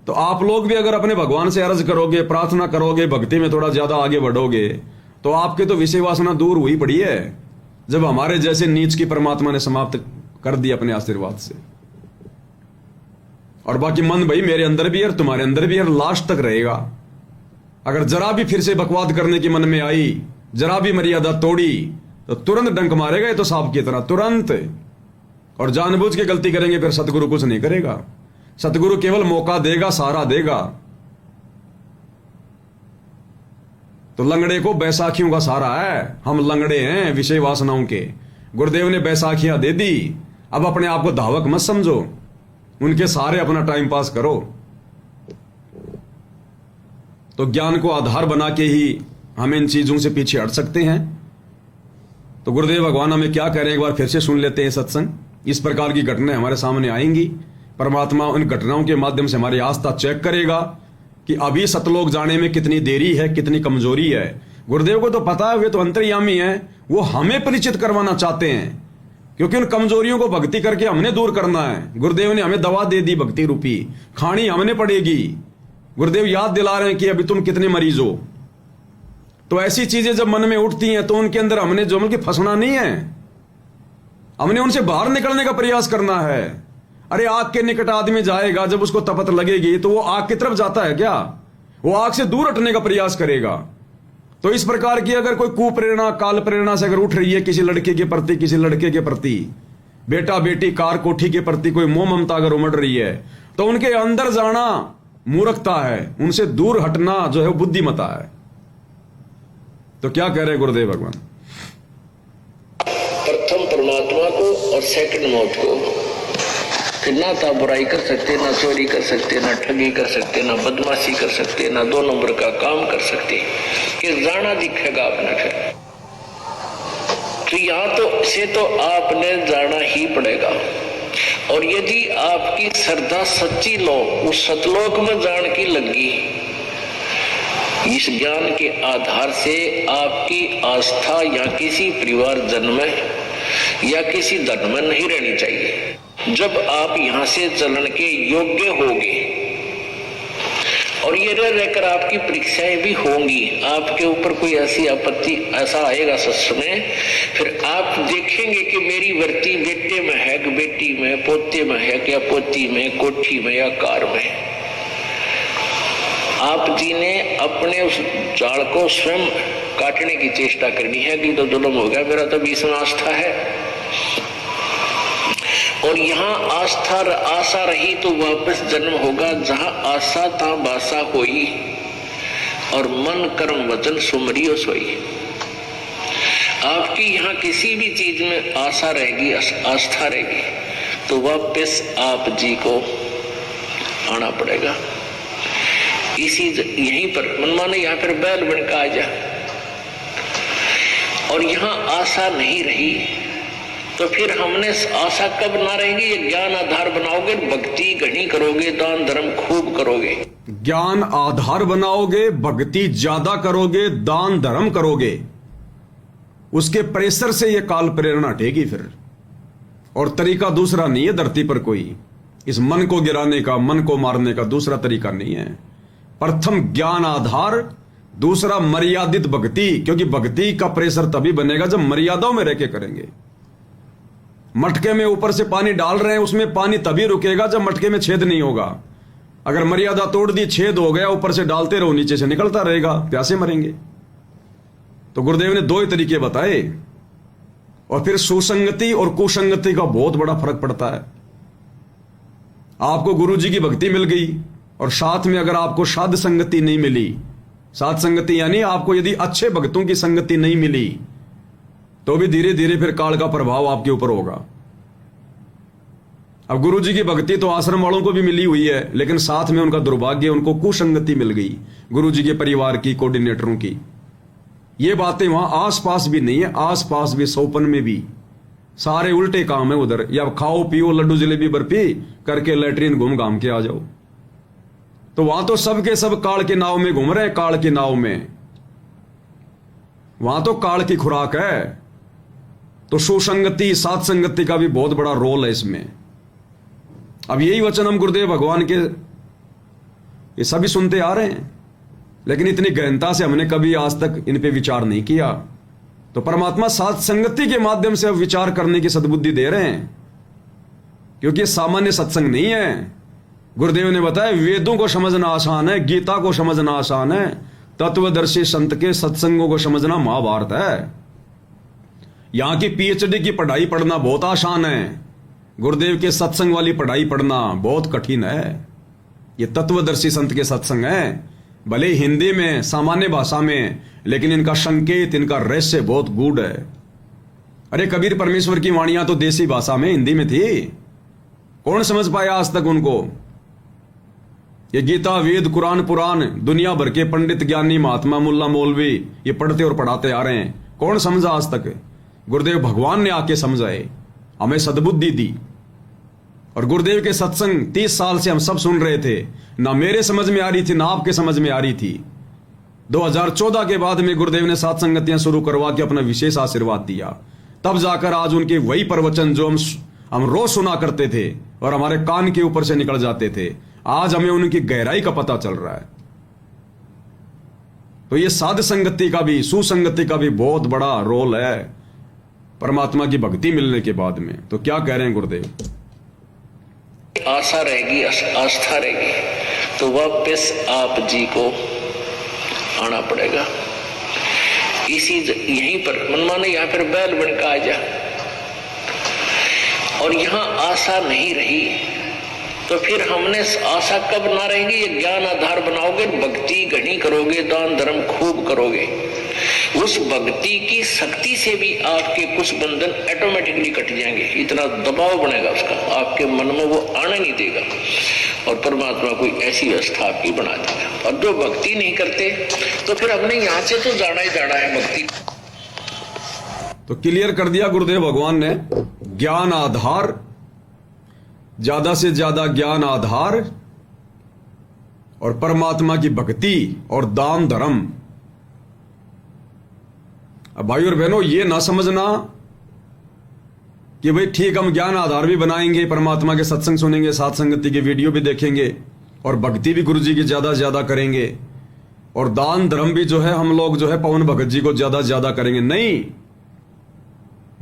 तो आप लोग भी अगर अपने भगवान से अर्ज करोगे, प्रार्थना करोगे, भक्ति में थोड़ा ज्यादा आगे बढ़ोगे, तो आपके तो विषय वासना दूर हुई पड़ी है, जब हमारे जैसे नीच की परमात्मा ने समाप्त कर दी अपने आशीर्वाद से। और बाकी मन भाई मेरे अंदर भी है, तुम्हारे अंदर भी है, लास्ट तक रहेगा। अगर जरा भी फिर से बकवाद करने की मन में आई, जरा भी मर्यादा तोड़ी, तो तुरंत डंक मारेगा ये तो सांप की तरह, तुरंत। और जानबूझ के गलती करेंगे फिर सतगुरु कुछ नहीं करेगा। सतगुरु केवल मौका देगा, सहारा देगा। तो लंगड़े को बैसाखियों का सहारा है, हम लंगड़े हैं विषय वासनाओं के। गुरुदेव ने बैसाखियां दे दी, अब अपने आप को धावक मत समझो, उनके सहारे अपना टाइम पास करो। तो ज्ञान को आधार बना के ही हम इन चीजों से पीछे हट सकते हैं। तो गुरुदेव भगवान हमें क्या कह रहे हैं, एक बार फिर से सुन लेते हैं सत्संग। इस प्रकार की घटनाएं हमारे सामने आएंगी, परमात्मा उन घटनाओं के माध्यम से हमारी आस्था चेक करेगा कि अभी सतलोक जाने में कितनी देरी है, कितनी कमजोरी है। गुरुदेव को तो पता है, वे तो अंतर्यामी है, वो हमें परिचित करवाना चाहते हैं, क्योंकि उन कमजोरियों को भक्ति करके हमने दूर करना है। गुरुदेव ने हमें दवा दे दी भक्ति रूपी, खानी हमने पड़ेगी। गुरुदेव याद दिला रहे हैं कि अभी तुम कितने मरीज हो। तो ऐसी चीजें जब मन में उठती हैं तो उनके अंदर हमने जो मतलब फंसना नहीं है, हमने उनसे बाहर निकलने का प्रयास करना है। अरे आग के निकट आदमी जाएगा, जब उसको तपत लगेगी तो वो आग की तरफ जाता है क्या? वो आग से दूर हटने का प्रयास करेगा। तो इस प्रकार की अगर कोई कुप्रेरणा, काल प्रेरणा से अगर उठ रही है किसी लड़के के प्रति, किसी लड़के के प्रति, बेटा बेटी, कार कोठी के प्रति कोई मोह ममता अगर उमड़ रही है, तो उनके अंदर जाना मूर्खता है, उनसे दूर हटना जो है वो बुद्धिमता है। तो क्या कह रहे गुरुदेव भगवान? प्रथम परमात्मा को और सेकंड मौत को फिर ना तो बुराई कर सकते, ना चोरी कर सकते, ना ठगी कर सकते, ना बदमाशी कर सकते, ना 2 नंबर का काम कर सकते। कि जाना दिखेगा अपना फिर तो यहाँ तो से तो आपने जाना ही पड़ेगा। और यदि आपकी श्रद्धा सच्ची लो उस सतलोक में जान की लगी, इस ज्ञान के आधार से आपकी आस्था या किसी परिवार जन में या किसी धन में नहीं रहनी चाहिए। जब आप यहाँ से चलन के योग्य होंगे और ये रहकर आपकी परीक्षाएं भी होंगी, आपके ऊपर कोई ऐसी आपत्ति ऐसा आएगा सच में, फिर आप देखेंगे कि मेरी वृत्ति बेटे में है कि बेटी में, पोते में है क्या पोती में, कोठी में या कार में। आप जी ने अपने उस जाल को स्वयं काटने की चेष्टा करनी है कि तो जुल्म हो गया, मेरा तो इसमें आस्था है। और यहाँ आशा रही तो वापस जन्म होगा, जहां आशा ता बासा होई और मन कर्म वचन सुमरियो सोई। आपकी यहाँ किसी भी चीज में आशा रहेगी, आस्था रहेगी, तो वापस आप जी को आना पड़ेगा। इसी यहीं पर मनमाने यहाँ पर बैल बन का आ जा। और यहाँ आशा नहीं रही तो फिर हमने आशा कब ना रहेगी, ये ज्ञान आधार बनाओगे, भक्ति घनी करोगे, दान धर्म खूब करोगे। ज्ञान आधार बनाओगे, भक्ति ज्यादा करोगे, दान धर्म करोगे, उसके प्रेशर से यह काल प्रेरणा हटेगी फिर। और तरीका दूसरा नहीं है धरती पर कोई, इस मन को गिराने का, मन को मारने का दूसरा तरीका नहीं है। प्रथम ज्ञान आधार, दूसरा मर्यादित भक्ति, क्योंकि भक्ति का प्रेशर तभी बनेगा जब मर्यादाओं में रह के करेंगे। मटके में ऊपर से पानी डाल रहे हैं, उसमें पानी तभी रुकेगा जब मटके में छेद नहीं होगा। अगर मर्यादा तोड़ दी, छेद हो गया, ऊपर से डालते रहो, नीचे से निकलता रहेगा, प्यासे मरेंगे। तो गुरुदेव ने 2 ही तरीके बताए। और फिर सुसंगति और कुसंगति का बहुत बड़ा फर्क पड़ता है। आपको गुरु जी की भक्ति मिल गई और साथ में अगर आपको साध संगति नहीं मिली, साध संगति यानी आपको यदि अच्छे भक्तों की संगति नहीं मिली, तो भी धीरे धीरे फिर काल का प्रभाव आपके ऊपर होगा। अब गुरु जी की भक्ति तो आश्रम वालों को भी मिली हुई है, लेकिन साथ में उनका दुर्भाग्य, उनको कुसंगति मिल गई गुरु जी के परिवार की, कोऑर्डिनेटरों की। ये बातें वहां आसपास भी नहीं है, आसपास भी, सोपन में भी सारे उल्टे काम है उधर। या खाओ पियो लड्डू जलेबी बर्फी करके लैट्रीन घूम घाम के आ जाओ। तो वहां तो सबके सब काल के नाव में घूम रहे हैं, काल की नाव में। वहां तो काल की खुराक है। तो सुसंगति, साथ संगति का भी बहुत बड़ा रोल है इसमें। अब यही वचन हम गुरुदेव भगवान के ये सभी सुनते आ रहे हैं, लेकिन इतनी गहनता से हमने कभी आज तक इन पे विचार नहीं किया। तो परमात्मा साथ संगति के माध्यम से अब विचार करने की सद्बुद्धि दे रहे हैं, क्योंकि सामान्य सत्संग नहीं है। गुरुदेव ने बताया वेदों को समझना आसान है, गीता को समझना आसान है, तत्वदर्शी संत के सत्संगों को समझना महाभारत है। यहां की पीएचडी की पढ़ाई पढ़ना बहुत आसान है, गुरुदेव के सत्संग वाली पढ़ाई पढ़ना बहुत कठिन है। ये तत्वदर्शी संत के सत्संग है, भले हिंदी में, सामान्य भाषा में, लेकिन इनका संकेत, इनका रहस्य बहुत गूढ़ है। अरे कबीर परमेश्वर की वाणियां तो देसी भाषा में, हिंदी में थी, कौन समझ पाया आज तक उनको? ये गीता, वेद, कुरान, पुराण दुनिया भर के पंडित, ज्ञानी, महात्मा, मुल्ला, मौलवी ये पढ़ते और पढ़ाते आ रहे हैं, कौन समझा आज तक? गुरुदेव भगवान ने आके समझाए, हमें सद्बुद्धि दी। और गुरुदेव के सत्संग 30 साल से हम सब सुन रहे थे, ना मेरे समझ में आ रही थी, ना आपके समझ में आ रही थी। 2014 के बाद में गुरुदेव ने साथ संगतियां शुरू करवा के अपना विशेष आशीर्वाद दिया, तब जाकर आज उनके वही प्रवचन जो हम रोज सुना करते थे और हमारे कान के ऊपर से निकल जाते थे, आज हमें उनकी गहराई का पता चल रहा है। तो ये साध संगति का भी, सुसंगति का भी बहुत बड़ा रोल है परमात्मा की भक्ति मिलने के बाद में। तो क्या कह रहे हैं गुरुदेव? आशा रहेगी, आस्था रहेगी, तो वापस आप जी को आना पड़ेगा। इसी यहीं पर मनमाने यहाँ पर बैल बन का आ जा। और यहाँ आशा नहीं रही तो फिर हमने आशा कब ना रहेगी, ये ज्ञान आधार बनाओगे, भक्ति घनी करोगे, दान धर्म खूब करोगे, उस भक्ति की शक्ति से भी आपके कुछ बंधन ऑटोमेटिकली कट जाएंगे। इतना दबाव बनेगा उसका, आपके मन में वो आने नहीं देगा और परमात्मा कोई ऐसी व्यवस्था आपकी बना देगा। और जो भक्ति नहीं करते तो फिर हमने यहां से तो जाना ही जाना है भक्ति। तो क्लियर कर दिया गुरुदेव भगवान ने, ज्ञान आधार, ज्यादा से ज्यादा ज्ञान आधार और परमात्मा की भक्ति और दान धर्म। अब भाई और बहनों, ये ना समझना कि भाई ठीक हम ज्ञान आधार भी बनाएंगे, परमात्मा के सत्संग सुनेंगे, साथ संगति की वीडियो भी देखेंगे और भक्ति भी गुरु जी की ज्यादा से ज्यादा करेंगे और दान धर्म भी जो है हम लोग जो है पवन भगत जी को ज्यादा से ज्यादा करेंगे। नहीं,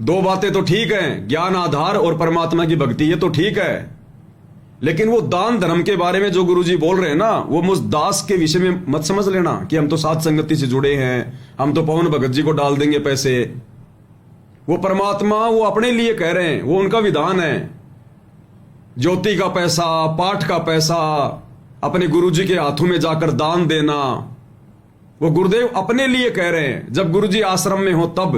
दो बातें तो ठीक हैं, ज्ञान आधार और परमात्मा की भक्ति, ये तो ठीक है, लेकिन वो दान धर्म के बारे में जो गुरुजी बोल रहे हैं ना, वो मुझ दास के विषय में मत समझ लेना कि हम तो साथ संगति से जुड़े हैं, हम तो पवन भगत जी को डाल देंगे पैसे। वो परमात्मा वो अपने लिए कह रहे हैं, वो उनका विधान है। ज्योति का पैसा, पाठ का पैसा अपने गुरुजी के हाथों में जाकर दान देना, वो गुरुदेव अपने लिए कह रहे हैं। जब गुरुजी आश्रम में हो तब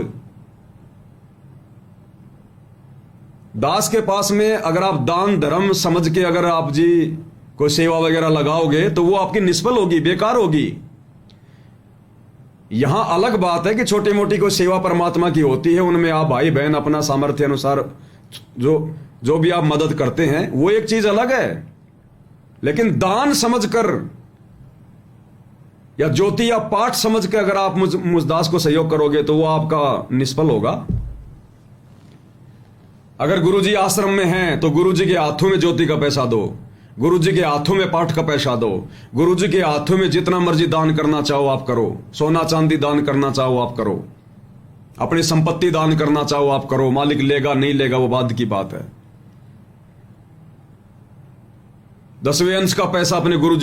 दास के पास में अगर आप दान धर्म समझ के अगर आप जी कोई सेवा वगैरह लगाओगे तो वो आपकी निष्फल होगी, बेकार होगी। यहां अलग बात है कि छोटी मोटी कोई सेवा परमात्मा की होती है, उनमें आप भाई बहन अपना सामर्थ्य अनुसार जो भी आप मदद करते हैं, वो एक चीज अलग है। लेकिन दान समझकर या ज्योति या पाठ समझ के अगर आप मुझ दास को सहयोग करोगे तो वो आपका निष्फल होगा। अगर गुरुजी आश्रम में हैं तो गुरुजी के हाथों में ज्योति का पैसा दो, गुरुजी के हाथों में पाठ का पैसा दो, गुरुजी के हाथों में जितना मर्जी दान करना चाहो आप करो, सोना चांदी दान करना चाहो आप करो, अपनी संपत्ति दान करना चाहो आप करो। मालिक लेगा नहीं लेगा वो बाद की बात है। 10वें अंश का पैसा अपने गुरुजी